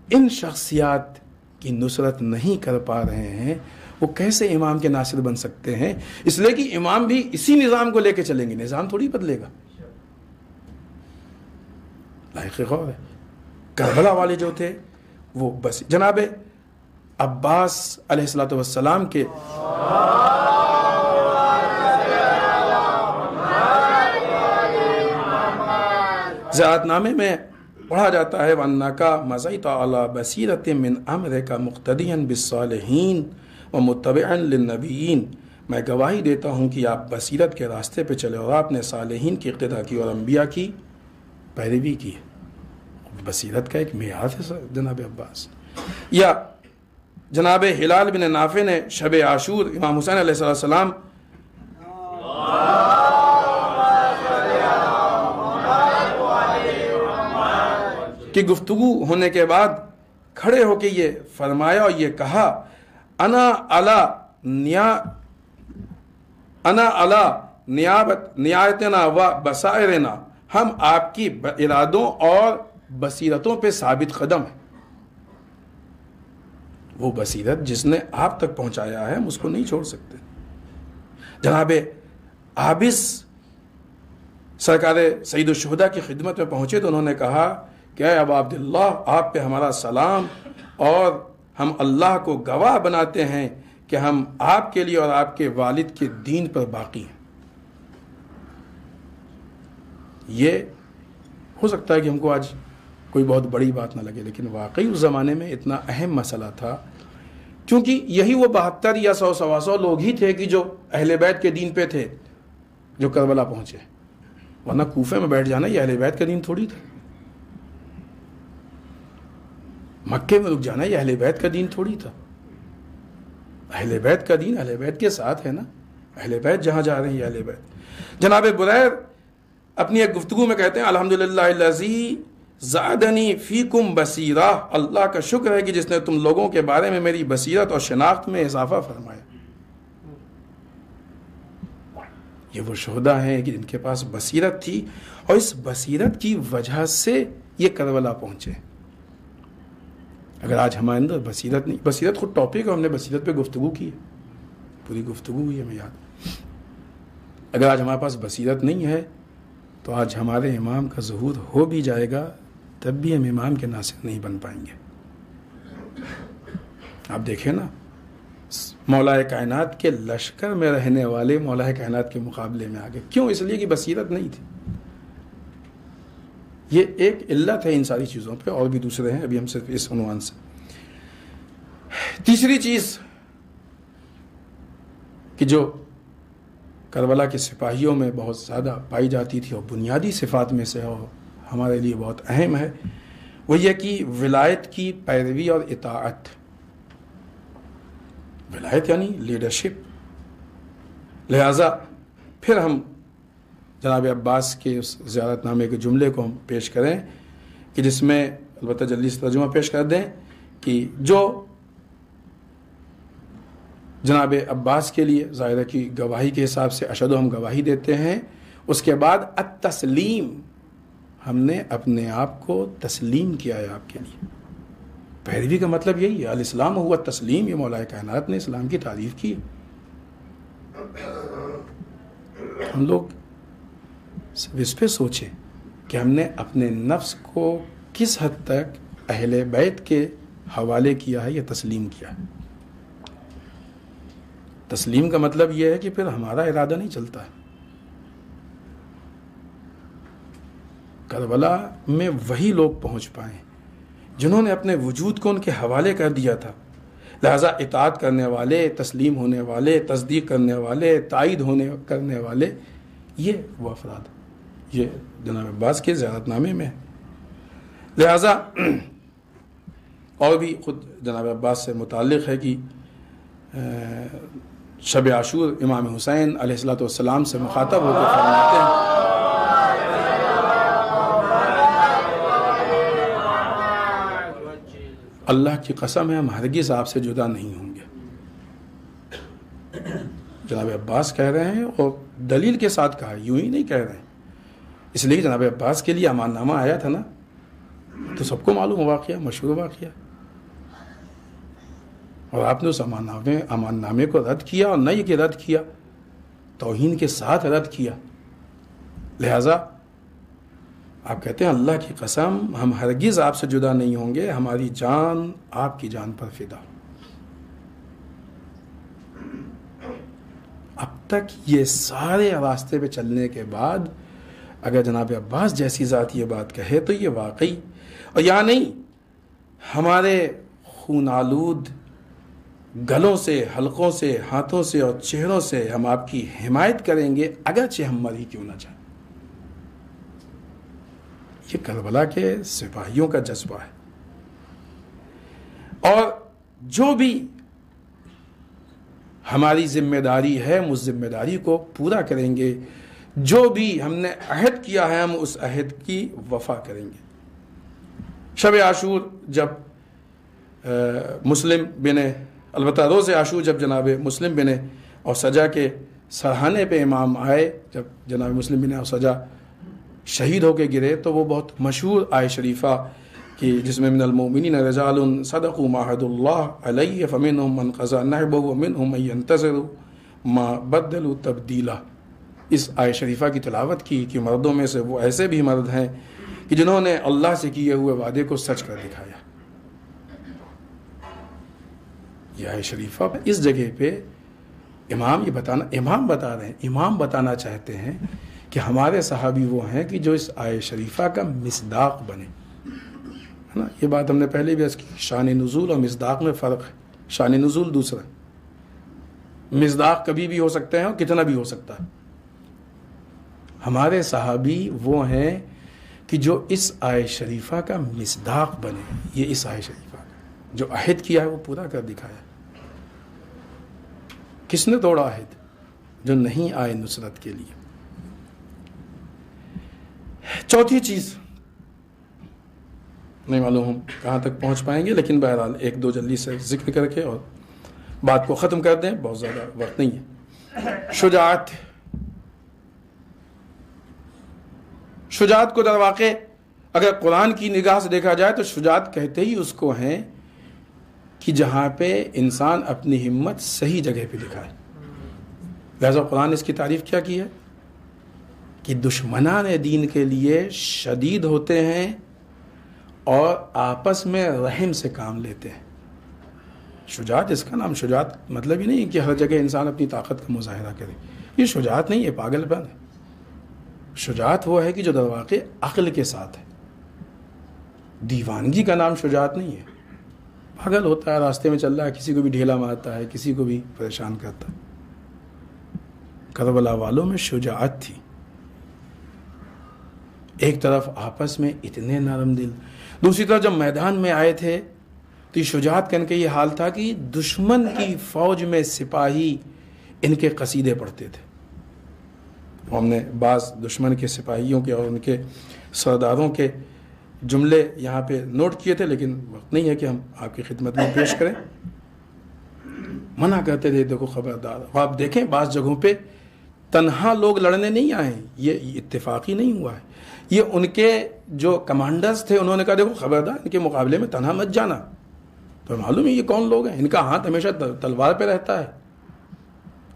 ان شخصیات کی نصرت نہیں کر پا رہے ہیں، وہ کیسے امام کے ناصر بن سکتے ہیں؟ اس لیے کہ امام بھی اسی نظام کو لے کے چلیں گے، نظام تھوڑی بدلے گا. لائق غور ہے. کربلا والے جو تھے وہ بس جناب عباس علیہ الصلوۃ والسلام کے زیارت نامے میں پڑھا جاتا ہے وَأَنَّكَ مَضَيْتَ عَلَى بَصِيرَةٍ مِّنْ أَمْرِكَ مُقْتَدِيًا بِالصَّالِحِينَ وَمُتَّبِعًا لِلنَّبِيِّينَ. میں گواہی دیتا ہوں کہ آپ بصیرت کے راستے پہ چلے اور آپ نے صالحین کی اقتداء کی اور انبیاء کی پیروی کی. بصیرت کا ایک معیار ہے جناب عباس. یا جناب ہلال بن نافع نے شب عاشور امام حسین علیہ السلام کی گفتگو ہونے کے بعد کھڑے ہو کے یہ فرمایا اور یہ کہا، انا علی نیاتنا و بصائرنا، ہم آپ کی ارادوں اور بصیرتوں پہ ثابت قدم ہیں. وہ بصیرت جس نے آپ تک پہنچایا ہے ہم اس کو نہیں چھوڑ سکتے. جناب عابس سرکار سید الشہداء کی خدمت میں پہنچے تو انہوں نے کہا کہ اے ابا عبداللہ، آپ پہ ہمارا سلام، اور ہم اللہ کو گواہ بناتے ہیں کہ ہم آپ کے لیے اور آپ کے والد کے دین پر باقی ہیں. یہ ہو سکتا ہے کہ ہم کو آج کوئی بہت بڑی بات نہ لگے، لیکن واقعی اس زمانے میں اتنا اہم مسئلہ تھا، کیونکہ یہی وہ 72 یا 100 لوگ ہی تھے کہ جو اہل بیت کے دین پہ تھے جو کربلا پہنچے. ورنہ کوفے میں بیٹھ جانا یہ اہل بیت کا دین تھوڑی تھا، مکے میں رک جانا یہ اہل بیت کا دین تھوڑی تھا. اہل بیت کا دین اہل بیت کے ساتھ ہے نا. اہل بیت جہاں جا رہے ہیں یہ اہل بیت. جناب بریر اپنی ایک گفتگو میں کہتے ہیں الحمدللہ الذی زادنی فیکم بصیرہ، اللہ کا شکر ہے کہ جس نے تم لوگوں کے بارے میں میری بصیرت اور شناخت میں اضافہ فرمایا. یہ وہ شہداء ہیں کہ جن کے پاس بصیرت تھی اور اس بصیرت کی وجہ سے یہ کربلا پہنچے. اگر آج ہمارے اندر بصیرت نہیں، بصیرت خود ٹاپک ہے، ہم نے بصیرت پہ گفتگو کی ہے، پوری گفتگو ہوئی ہے ہمیں یاد. اگر آج ہمارے پاس بصیرت نہیں ہے تو آج ہمارے امام کا ظہور ہو بھی جائے گا تب بھی ہم امام کے ناصر نہیں بن پائیں گے. آپ دیکھیں نا، مولا کائنات کے لشکر میں رہنے والے مولا کائنات کے مقابلے میں آگے کیوں؟ اس لیے کہ بصیرت نہیں تھی. یہ ایک علت ہے ان ساری چیزوں پہ، اور بھی دوسرے ہیں، ابھی ہم صرف اس عنوان سے. تیسری چیز کہ جو کربلا کے سپاہیوں میں بہت زیادہ پائی جاتی تھی اور بنیادی صفات میں سے اور ہمارے لیے بہت اہم ہے، وہ یہ کہ ولایت کی پیروی اور اطاعت. ولایت یعنی لیڈرشپ. لہذا پھر ہم جناب عباس کے اس زیارت نامے کے جملے کو ہم پیش کریں کہ جس میں البتہ جلدی سے ترجمہ پیش کر دیں کہ جو جناب عباس کے لیے ظاہرہ کی گواہی کے حساب سے اشہد ہم گواہی دیتے ہیں، اس کے بعد التسلیم، ہم نے اپنے آپ کو تسلیم کیا ہے آپ کے لیے. پیروی کا مطلب یہی ہے، الاسلام ہوا تسلیم. یہ مولا کائنات نے اسلام کی تعریف کی. ہم لوگ صرف اس پہ سوچیں کہ ہم نے اپنے نفس کو کس حد تک اہل بیت کے حوالے کیا ہے یا تسلیم کیا ہے. تسلیم کا مطلب یہ ہے کہ پھر ہمارا ارادہ نہیں چلتا ہے. کربلا میں وہی لوگ پہنچ پائے جنہوں نے اپنے وجود کو ان کے حوالے کر دیا تھا. لہذا اطاعت کرنے والے، تسلیم ہونے والے، تصدیق کرنے والے، تائید کرنے والے، یہ وہ افراد یہ جناب عباس کے زیارت نامے میں ہے. لہذا اور بھی خود جناب عباس سے متعلق ہے کہ شب عاشور امام حسین علیہ السلام سے مخاطب ہو کر فرماتے ہیں اللہ کی قسم ہے ہم ہرگز آپ سے جدا نہیں ہوں گے. جناب عباس کہہ رہے ہیں اور دلیل کے ساتھ کہا، یوں ہی نہیں کہہ رہے ہیں. اس لیے جناب عباس کے لیے امان نامہ آیا تھا نا، تو سب کو معلوم واقعہ، مشہور واقعہ، اور آپ نے اس امان نامے کو رد کیا، اور نہ یہ کہ رد کیا، توہین کے ساتھ رد کیا. لہذا آپ کہتے ہیں اللہ کی قسم ہم ہرگز آپ سے جدا نہیں ہوں گے، ہماری جان آپ کی جان پر فدا. اب تک یہ سارے راستے پہ چلنے کے بعد اگر جناب عباس جیسی ذات یہ بات کہے تو یہ واقعی، اور یہاں نہیں، ہمارے خون آلود گلوں سے، حلقوں سے، ہاتھوں سے اور چہروں سے ہم آپ کی حمایت کریں گے اگرچہ ہم مر ہی کیوں نہ جائیں. یہ کربلا کے سپاہیوں کا جذبہ ہے. اور جو بھی ہماری ذمہ داری ہے ہم اس ذمہ داری کو پورا کریں گے. جو بھی ہم نے عہد کیا ہے ہم اس عہد کی وفا کریں گے. شب عاشور جب مسلم بن، البتہ روز عاشور جب جناب مسلم بن اور سجا کے سرحانے پہ امام آئے، جب جناب مسلم بن اور سجا شہید ہو کے گرے، تو وہ بہت مشہور آیت شریفہ کہ جس میں من المؤمنین رجال صدقوا ما عهد الله علیہ فمنهم من قضى نحبه ومنهم من ينتظر ما بدلوا تبدیلا. اس آیت شریفہ کی تلاوت کی کہ مردوں میں سے وہ ایسے بھی مرد ہیں کہ جنہوں نے اللہ سے کیے ہوئے وعدے کو سچ کر دکھایا. یہ آیت شریفہ اس جگہ پہ امام بتا رہے ہیں، امام بتانا چاہتے ہیں کہ ہمارے صحابی وہ ہیں کہ جو اس آیت شریفہ کا مصداق بنے. ہے نا، یہ بات ہم نے پہلے بھی عرض کی، شان نزول اور مصداق میں فرق ہے. شان نزول دوسرا، مصداق کبھی بھی ہو سکتے ہیں اور کتنا بھی ہو سکتا ہے. ہمارے صحابی وہ ہیں کہ جو اس آیت شریفہ کا مصداق بنے. یہ اس آیت شریفہ کا جو عہد کیا ہے وہ پورا کر دکھایا. کس نے توڑا عہد جو نہیں آئے نصرت کے لیے. چوتھی چیز نہیں معلوم ہم کہاں تک پہنچ پائیں گے، لیکن بہرحال ایک دو جلدی سے ذکر کر کے اور بات کو ختم کر دیں، بہت زیادہ وقت نہیں ہے. شجاعت. شجاعت کو در واقع اگر قرآن کی نگاہ سے دیکھا جائے تو شجاعت کہتے ہی اس کو ہیں کہ جہاں پہ انسان اپنی ہمت صحیح جگہ پہ دکھائے. لہذا قرآن نے اس کی تعریف کیا کی ہے کہ دشمنان دین کے لیے شدید ہوتے ہیں اور آپس میں رحم سے کام لیتے ہیں. شجاعت، اس کا نام شجاعت مطلب ہی نہیں کہ ہر جگہ انسان اپنی طاقت کا مظاہرہ کرے. یہ شجاعت نہیں ہے، پاگل پن ہے. شجاعت وہ ہے کہ جو در واقع عقل کے ساتھ ہے. دیوانگی کا نام شجاعت نہیں ہے. پاگل ہوتا ہے، راستے میں چل رہا ہے، کسی کو بھی ڈھیلا مارتا ہے، کسی کو بھی پریشان کرتا ہے. کربلا والوں میں شجاعت تھی. ایک طرف آپس میں اتنے نرم دل، دوسری طرف جب میدان میں آئے تھے تو یہ شجاعت کن کے یہ حال تھا کہ دشمن کی فوج میں سپاہی ان کے قصیدے پڑھتے تھے. ہم نے بعض دشمن کے سپاہیوں کے اور ان کے سرداروں کے جملے یہاں پہ نوٹ کیے تھے، لیکن وقت نہیں ہے کہ ہم آپ کی خدمت میں پیش کریں. منع کرتے تھے، دیکھو خبردار. آپ دیکھیں بعض جگہوں پہ تنہا لوگ لڑنے نہیں آئے ہیں، یہ اتفاقی نہیں ہوا ہے. یہ ان کے جو کمانڈرز تھے انہوں نے کہا دیکھو خبردار ان کے مقابلے میں تنہا مت جانا. تو معلوم ہے یہ کون لوگ ہیں، ان کا ہاتھ ہمیشہ تلوار پہ رہتا ہے،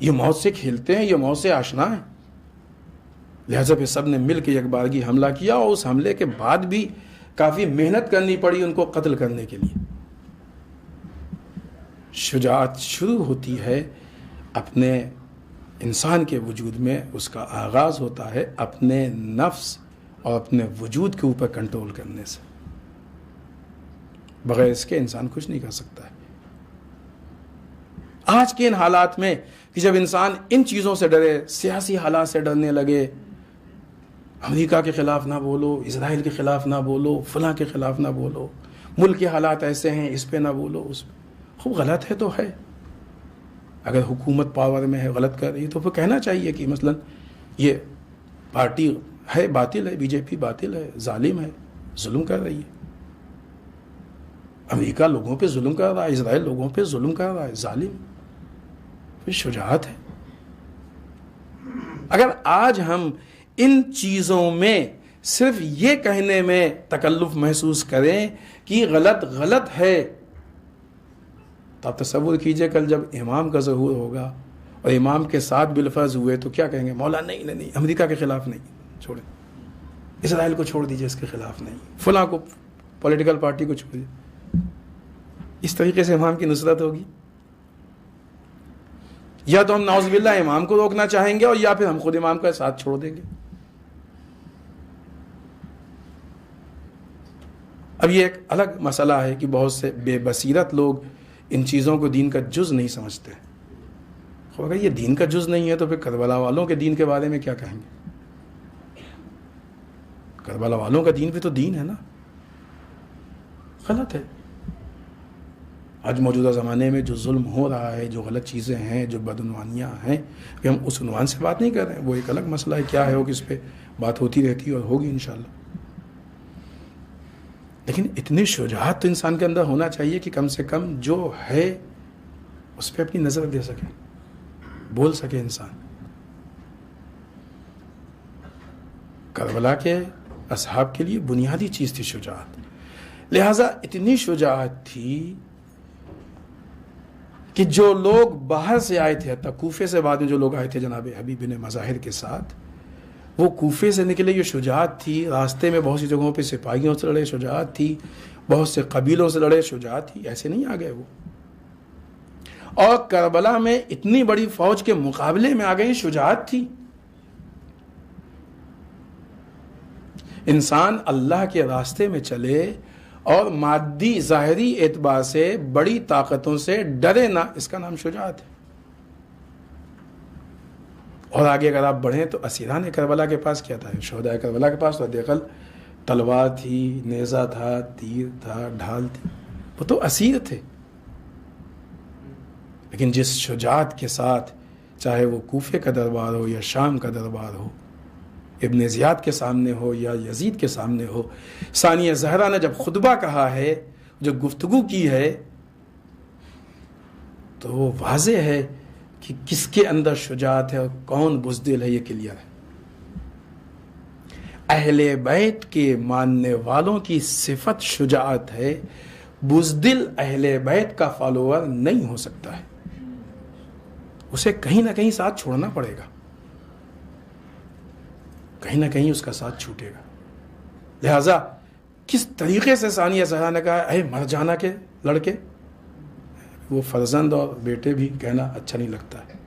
یہ موت سے کھیلتے ہیں، یہ موت سے آشنا ہیں. لہذا پھر سب نے مل کے یک بارگی حملہ کیا اور اس حملے کے بعد بھی کافی محنت کرنی پڑی ان کو قتل کرنے کے لیے. شجاعت شروع ہوتی ہے اپنے انسان کے وجود میں، اس کا آغاز ہوتا ہے اپنے نفس اور اپنے وجود کے اوپر کنٹرول کرنے سے. بغیر اس کے انسان کچھ نہیں کر سکتا ہے. آج کے ان حالات میں کہ جب انسان ان چیزوں سے ڈرے، سیاسی حالات سے ڈرنے لگے، امریکہ کے خلاف نہ بولو، اسرائیل کے خلاف نہ بولو، فلاں کے خلاف نہ بولو، ملک کے حالات ایسے ہیں اس پہ نہ بولو، اس پہ. خوب غلط ہے تو ہے. اگر حکومت پاور میں ہے، غلط کر رہی ہے تو پھر کہنا چاہیے کہ مثلا یہ پارٹی ہے باطل ہے، بی جے پی باطل ہے، ظالم ہے، ظلم کر رہی ہے. امریکہ لوگوں پہ ظلم کر رہا ہے، اسرائیل لوگوں پہ ظلم کر رہا ہے، ظالم. پھر شجاعت ہے. اگر آج ہم ان چیزوں میں صرف یہ کہنے میں تکلف محسوس کریں کہ غلط غلط ہے، تو آپ تصور کیجئے کل جب امام کا ظہور ہوگا اور امام کے ساتھ بالفرض ہوئے تو کیا کہیں گے؟ مولا نہیں، امریکہ کے خلاف نہیں، چھوڑیں. اسرائیل کو چھوڑ دیجئے، اس کے خلاف نہیں، فلاں کو، پولیٹیکل پارٹی کو چھوڑ دیجئے. اس طریقے سے امام کی نصرت ہوگی؟ یا تو ہم نعوذ باللہ امام کو روکنا چاہیں گے اور یا پھر ہم خود امام کا ساتھ چھوڑ دیں گے. اب یہ ایک الگ مسئلہ ہے کہ بہت سے بے بصیرت لوگ ان چیزوں کو دین کا جز نہیں سمجھتے. اگر یہ دین کا جز نہیں ہے تو پھر کربلا والوں کے دین کے بارے میں کیا کہیں گے؟ کربلا والوں کا دین بھی تو دین ہے نا. غلط ہے. آج موجودہ زمانے میں جو ظلم ہو رہا ہے، جو غلط چیزیں ہیں، جو بدعنوانیاں ہیں، کہ ہم اس عنوان سے بات نہیں کر رہے ہیں، وہ ایک الگ مسئلہ ہے. کیا ہے وہ، کس پہ بات ہوتی رہتی ہے اور ہوگی انشاءاللہ. لیکن اتنی شجاعت تو انسان کے اندر ہونا چاہیے کہ کم سے کم جو ہے اس پہ اپنی نظر دے سکے، بول سکے انسان. کربلا کے اصحاب کے لیے بنیادی چیز تھی شجاعت. لہٰذا اتنی شجاعت تھی کہ جو لوگ باہر سے آئے تھے، حتیٰ کوفے سے بعد میں جو لوگ آئے تھے جناب حبیب بن مظاہر کے ساتھ، وہ کوفے سے نکلے. یہ شجاعت تھی. راستے میں بہت سی جگہوں پہ سپاہیوں سے لڑے، شجاعت تھی. بہت سے قبیلوں سے لڑے، شجاعت تھی. ایسے نہیں آ گئے وہ. اور کربلا میں اتنی بڑی فوج کے مقابلے میں آ گئے، شجاعت تھی. انسان اللہ کے راستے میں چلے اور مادی ظاہری اعتبار سے بڑی طاقتوں سے ڈرے نہ، اس کا نام شجاعت ہے. اور آگے اگر آپ بڑھیں تو اسیران کربلا کے پاس کیا تھا؟ شہداء کربلا کے پاس تو دیکھل تلوار تھی، نیزہ تھا، تیر تھا، ڈھال تھی. وہ تو اسیر تھے. لیکن جس شجاعت کے ساتھ، چاہے وہ کوفے کا دربار ہو یا شام کا دربار ہو، ابن زیاد کے سامنے ہو یا یزید کے سامنے ہو، ثانیہ زہرا نے جب خطبہ کہا ہے، جب گفتگو کی ہے، تو وہ واضح ہے کہ کس کے اندر شجاعت ہے اور کون بزدل ہے، یہ کلیئر ہے۔ اہل بیت کے ماننے والوں کی صفت شجاعت ہے، بزدل اہل بیت کا فالوور نہیں ہو سکتا ہے، اسے کہیں نہ کہیں ساتھ چھوڑنا پڑے گا، کہیں نہ کہیں اس کا ساتھ چھوٹے گا۔ لہذا کس طریقے سے ثانیہ زہرا نے کہا اے مر جانا کے لڑکے، وہ فرزند اور بیٹے بھی کہنا اچھا نہیں لگتا ہے۔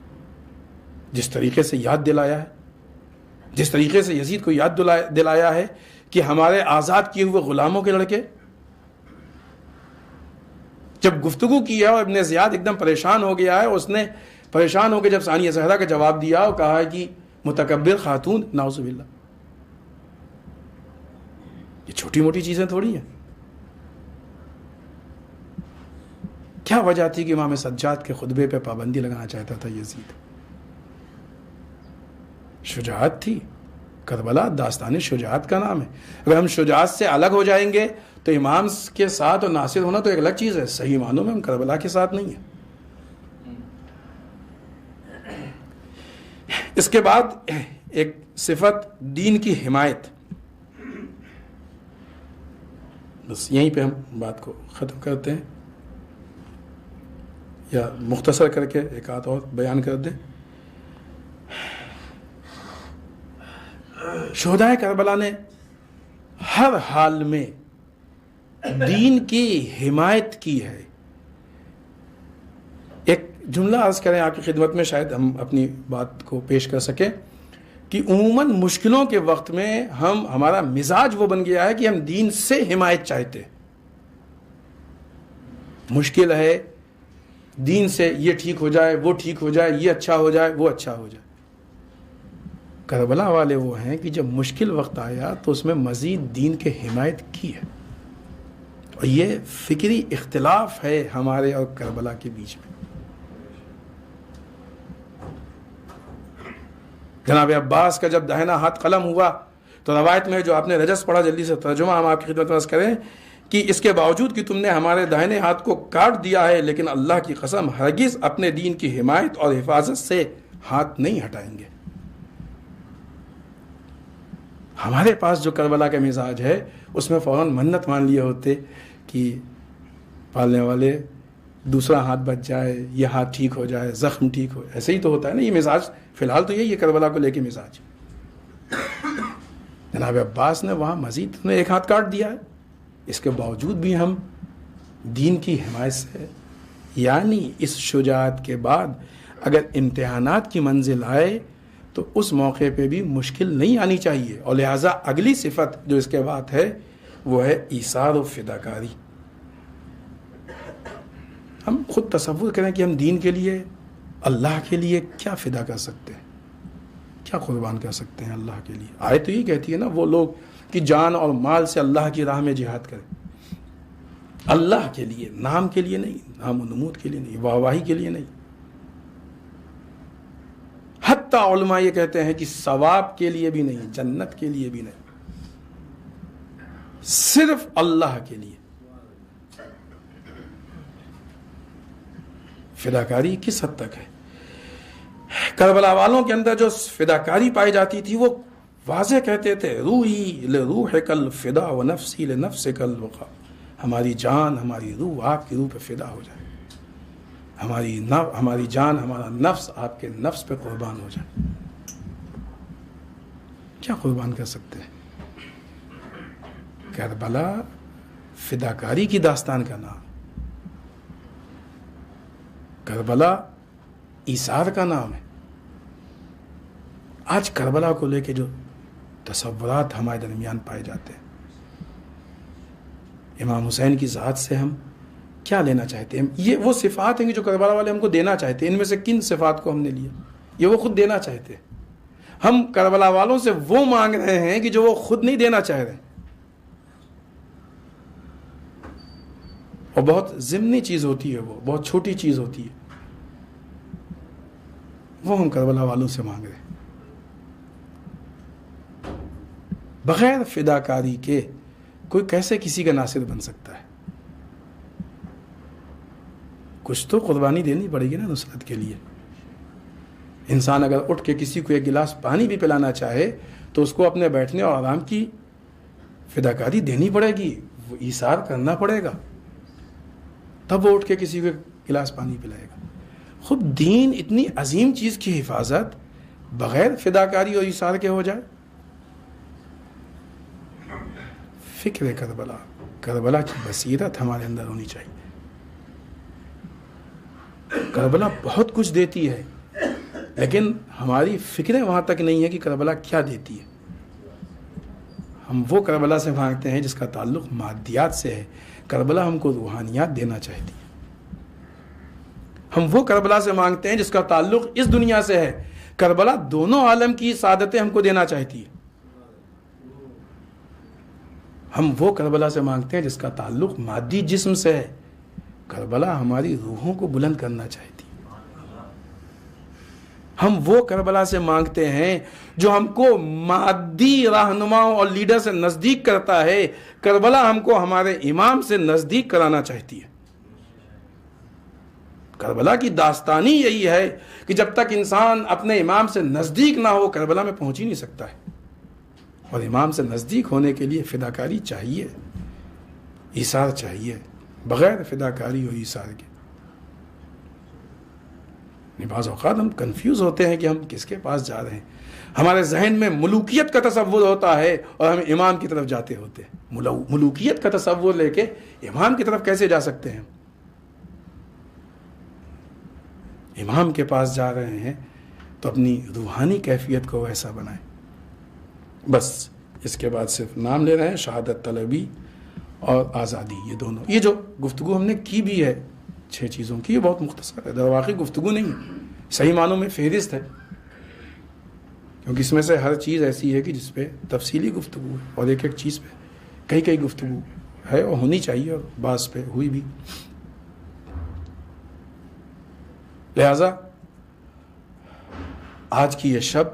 جس طریقے سے یاد دلایا ہے، جس طریقے سے یزید کو یاد دلایا ہے کہ ہمارے آزاد کیے ہوئے غلاموں کے لڑکے، جب گفتگو کیا اور ابن زیاد ایک دم پریشان ہو گیا ہے، اس نے پریشان ہو کے جب ثانیہ زہرا کا جواب دیا اور کہا ہے کہ متکبر خاتون، نعوذ باللہ، یہ چھوٹی موٹی چیزیں تھوڑی ہیں۔ کیا وجہ تھی کہ امام سجاد کے خطبے پہ پابندی لگانا چاہتا تھا یزید؟ شجاعت تھی۔ کربلا داستان شجاعت کا نام ہے۔ اگر ہم شجاعت سے الگ ہو جائیں گے تو امام کے ساتھ اور ناصر ہونا تو ایک الگ چیز ہے، صحیح معنوں میں ہم کربلا کے ساتھ نہیں ہیں۔ اس کے بعد ایک صفت دین کی حمایت، بس یہیں پہ ہم بات کو ختم کرتے ہیں، یا مختصر کر کے ایک آدھ اور بیان کر دیں۔ شہدائے کربلا نے ہر حال میں دین کی حمایت کی ہے۔ ایک جملہ عرض کریں آپ کی خدمت میں، شاید ہم اپنی بات کو پیش کر سکیں، کہ عموماً مشکلوں کے وقت میں ہمارا مزاج وہ بن گیا ہے کہ ہم دین سے حمایت چاہتے ہیں۔ مشکل ہے، دین سے یہ ٹھیک ہو جائے، وہ ٹھیک ہو جائے، یہ اچھا ہو جائے، وہ اچھا ہو جائے۔ کربلا والے وہ ہیں کہ جب مشکل وقت آیا تو اس میں مزید دین کے حمایت کی ہے، اور یہ فکری اختلاف ہے ہمارے اور کربلا کے بیچ میں۔ جناب عباس کا جب داہنا ہاتھ قلم ہوا تو روایت میں جو آپ نے رجس پڑھا، جلدی سے ترجمہ ہم آپ کی خدمت میں عرض کریں کہ اس کے باوجود کہ تم نے ہمارے داہنے ہاتھ کو کاٹ دیا ہے، لیکن اللہ کی قسم ہرگز اپنے دین کی حمایت اور حفاظت سے ہاتھ نہیں ہٹائیں گے۔ ہمارے پاس جو کربلا کا مزاج ہے اس میں فوراً منت مان لیے ہوتے کہ پالنے والے دوسرا ہاتھ بچ جائے، یہ ہاتھ ٹھیک ہو جائے، زخم ٹھیک ہو، ایسے ہی تو ہوتا ہے نا۔ یہ مزاج فی الحال تو یہی ہے کربلا کو لے کے مزاج۔ جناب عباس نے وہاں مزید ایک ہاتھ کاٹ دیا ہے، اس کے باوجود بھی ہم دین کی حمایت سے، یعنی اس شجاعت کے بعد اگر امتحانات کی منزل آئے تو اس موقع پہ بھی مشکل نہیں آنی چاہیے، اور لہٰذا اگلی صفت جو اس کے بعد ہے وہ ہے ایثار و فداکاری۔ ہم خود تصور کریں کہ ہم دین کے لیے، اللہ کے لیے کیا فدا کر سکتے ہیں، کیا قربان کر سکتے ہیں اللہ کے لیے۔ آیت تو یہ کہتی ہے نا، وہ لوگ کہ جان اور مال سے اللہ کی راہ میں جہاد کریں، اللہ کے لیے، نام کے لیے نہیں، نام و نمود کے لیے نہیں، واہواہی کے لیے نہیں۔ حتیٰ علماء یہ کہتے ہیں کہ ثواب کے لیے بھی نہیں، جنت کے لیے بھی نہیں، صرف اللہ کے لیے۔ فداکاری کس حد تک ہے؟ کربلا والوں کے اندر جو فداکاری پائی جاتی تھی وہ واضح کہتے تھے، روحی لروحک الفدا ونفسی لنفسک الوقا، ہماری جان، ہماری روح آپ کی روح پہ فدا ہو جائے، ہماری جان، ہمارا نفس آپ کے نفس پہ قربان ہو جائے۔ کیا قربان کر سکتے ہیں؟ کربلا فداکاری کی داستان کا نام، کربلا ایثار کا نام ہے۔ آج کربلا کو لے کے جو تصورات ہمارے درمیان پائے جاتے ہیں، امام حسین کی ذات سے ہم کیا لینا چاہتے ہیں؟ یہ وہ صفات ہیں کہ جو کربلا والے ہم کو دینا چاہتے ہیں۔ ان میں سے کن صفات کو ہم نے لیا؟ یہ وہ خود دینا چاہتے ہیں۔ ہم کربلا والوں سے وہ مانگ رہے ہیں کہ جو وہ خود نہیں دینا چاہ رہے ہیں، اور بہت ضمنی چیز ہوتی ہے، وہ بہت چھوٹی چیز ہوتی ہے۔ وہ ہم کربلا والوں سے مانگ رہے ہیں. بغیر فداکاری کے کوئی کیسے کسی کا ناصر بن سکتا ہے؟ کچھ تو قربانی دینی پڑے گی نا نصرت کے لیے. انسان اگر اٹھ کے کسی کو ایک گلاس پانی بھی پلانا چاہے تو اس کو اپنے بیٹھنے اور آرام کی فداکاری دینی پڑے گی، وہ ایثار کرنا پڑے گا، تب وہ اٹھ کے کسی کو ایک گلاس پانی پلائے گا. خود دین اتنی عظیم چیز کی حفاظت بغیر فداکاری اور ایثار کے ہو جائے. فکر کربلا، کربلا کی بصیرت ہمارے اندر ہونی چاہیے. کربلا بہت کچھ دیتی ہے لیکن ہماری فکریں وہاں تک نہیں ہے کہ کربلا کیا دیتی ہے. ہم وہ کربلا سے مانگتے ہیں جس کا تعلق مادیات سے ہے، کربلا ہم کو روحانیات دینا چاہتی ہے. ہم وہ کربلا سے مانگتے ہیں جس کا تعلق اس دنیا سے ہے، کربلا دونوں عالم کی سعادتیں ہم کو دینا چاہتی ہے. ہم وہ کربلا سے مانگتے ہیں جس کا تعلق مادی جسم سے ہے، کربلا ہماری روحوں کو بلند کرنا چاہتی ہے. ہم وہ کربلا سے مانگتے ہیں جو ہم کو مادی رہنماؤں اور لیڈر سے نزدیک کرتا ہے، کربلا ہم کو ہمارے امام سے نزدیک کرانا چاہتی ہے. کربلا کی داستانی یہی ہے کہ جب تک انسان اپنے امام سے نزدیک نہ ہو کربلا میں پہنچ ہی نہیں سکتا ہے. اور امام سے نزدیک ہونے کے لیے فداکاری چاہیے، ایثار چاہیے. بغیر فداکاری اور ایثار کے بعض اوقات ہم کنفیوز ہوتے ہیں کہ ہم کس کے پاس جا رہے ہیں. ہمارے ذہن میں ملوکیت کا تصور ہوتا ہے اور ہم امام کی طرف جاتے ہوتے ہیں. ملوکیت کا تصور لے کے امام کی طرف کیسے جا سکتے ہیں؟ امام کے پاس جا رہے ہیں تو اپنی روحانی کیفیت کو ویسا بنائیں. بس اس کے بعد صرف نام لے رہے ہیں، شہادت طلبی اور آزادی. یہ دونوں، یہ جو گفتگو ہم نے کی بھی ہے 6 چیزوں کی، یہ بہت مختصر ہے، در واقع گفتگو نہیں ہے، صحیح معنوں میں فہرست ہے، کیونکہ اس میں سے ہر چیز ایسی ہے کہ جس پہ تفصیلی گفتگو ہے اور ایک ایک چیز پہ کئی گفتگو ہے اور ہونی چاہیے، اور بعض پہ ہوئی بھی. لہذا آج کی یہ شب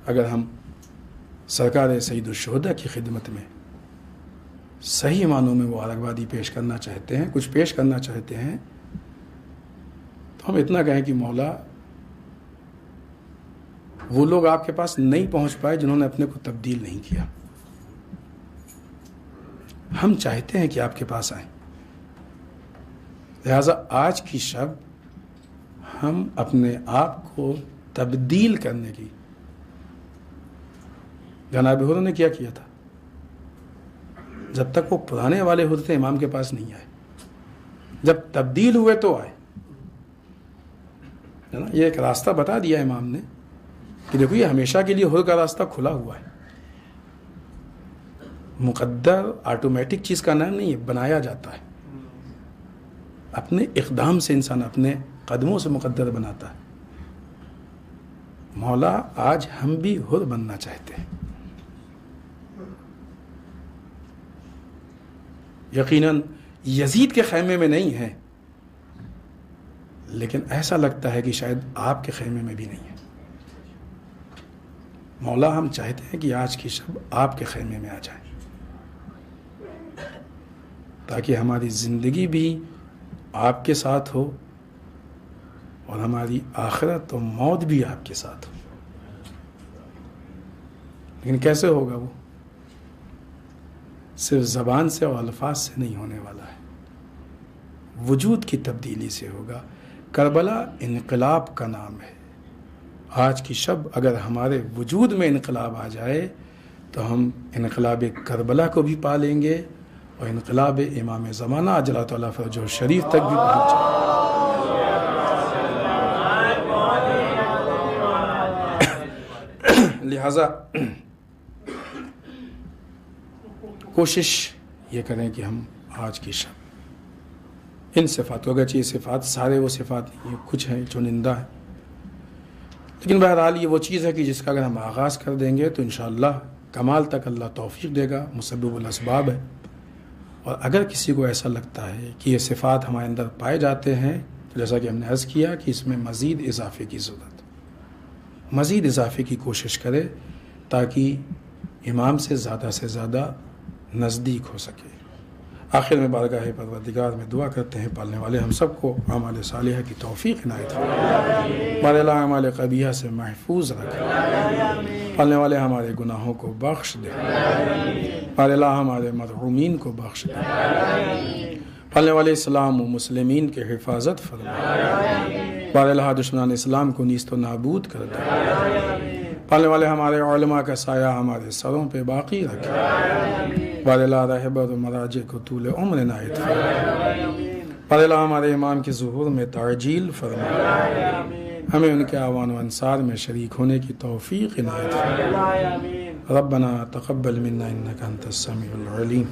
اگر ہم سرکار سید الشہداء کی خدمت میں صحیح معنوں میں وہ مبارکبادی پیش کرنا چاہتے ہیں، کچھ پیش کرنا چاہتے ہیں، تو ہم اتنا کہیں کہ مولا وہ لوگ آپ کے پاس نہیں پہنچ پائے جنہوں نے اپنے کو تبدیل نہیں کیا. ہم چاہتے ہیں کہ آپ کے پاس آئیں. لہذا آج کی شب ہم اپنے آپ کو تبدیل کرنے کی، جناب حضور نے کیا تھا، جب تک وہ پرانے والے حضرت امام کے پاس نہیں آئے، جب تبدیل ہوئے تو آئے. یہ ایک راستہ بتا دیا امام نے کہ دیکھو یہ ہمیشہ کے لیے حضور کا راستہ کھلا ہوا ہے. مقدر آٹومیٹک چیز کا نام نہیں ہے، بنایا جاتا ہے. اپنے اقدام سے انسان اپنے قدموں سے مقدر بناتا ہے. مولا آج ہم بھی حر بننا چاہتے ہیں. یقیناً یزید کے خیمے میں نہیں ہے، لیکن ایسا لگتا ہے کہ شاید آپ کے خیمے میں بھی نہیں ہے. مولا ہم چاہتے ہیں کہ آج کی شب آپ کے خیمے میں آ جائیں، تاکہ ہماری زندگی بھی آپ کے ساتھ ہو اور ہماری آخرت و موت بھی آپ کے ساتھ ہو. لیکن کیسے ہوگا وہ؟ صرف زبان سے اور الفاظ سے نہیں ہونے والا ہے، وجود کی تبدیلی سے ہوگا. کربلا انقلاب کا نام ہے. آج کی شب اگر ہمارے وجود میں انقلاب آ جائے تو ہم انقلاب کربلا کو بھی پا لیں گے اور انقلاب امام زمانہ عجلہ تعالیٰ فرجہ شریف تک بھی پہنچ جائیں گے. لہذا کوشش یہ کریں کہ ہم آج کی شب ان صفات، اگرچہ یہ صفات سارے وہ صفات نہیں ہیں، کچھ ہیں جو نندہ ہیں، لیکن بہرحال یہ وہ چیز ہے کہ جس کا اگر ہم آغاز کر دیں گے تو انشاءاللہ کمال تک اللہ توفیق دے گا. مسبب الاسباب ہے. اور اگر کسی کو ایسا لگتا ہے کہ یہ صفات ہمارے اندر پائے جاتے ہیں تو جیسا کہ ہم نے عرض کیا کہ اس میں مزید اضافے کی ضرورت. مزید اضافے کی کوشش کرے تاکہ امام سے زیادہ نزدیک ہو سکے۔ آخر میں بارگاہ پروردگار میں دعا کرتے ہیں پالنے والے ہم سب کو اعمال صالحہ کی توفیق عنایت فرمائے، بار اللہ اعمال قبیحہ سے محفوظ رکھے، پالنے والے ہمارے گناہوں کو بخش دے، بار اللہ ہمارے مرحومین کو بخش دے، پالنے والے اسلام و مسلمین کے حفاظت فرمائے، بار اللہ دشمنان اسلام کو نیست و نابود کر دے، پالنے والے ہمارے علماء کا سایہ ہمارے سروں پہ باقی رکھے، بار اللہ رہبر و مراجع کو طول عمر عنایت فرمائے، بار اللہ ہمارے امام کے ظہور میں تعجیل فرمائے، ہمیں ان کے اعوان و انصار میں شریک ہونے کی توفیق عنایت فرمائے۔ ربنا تقبل منا انك انت السميع العليم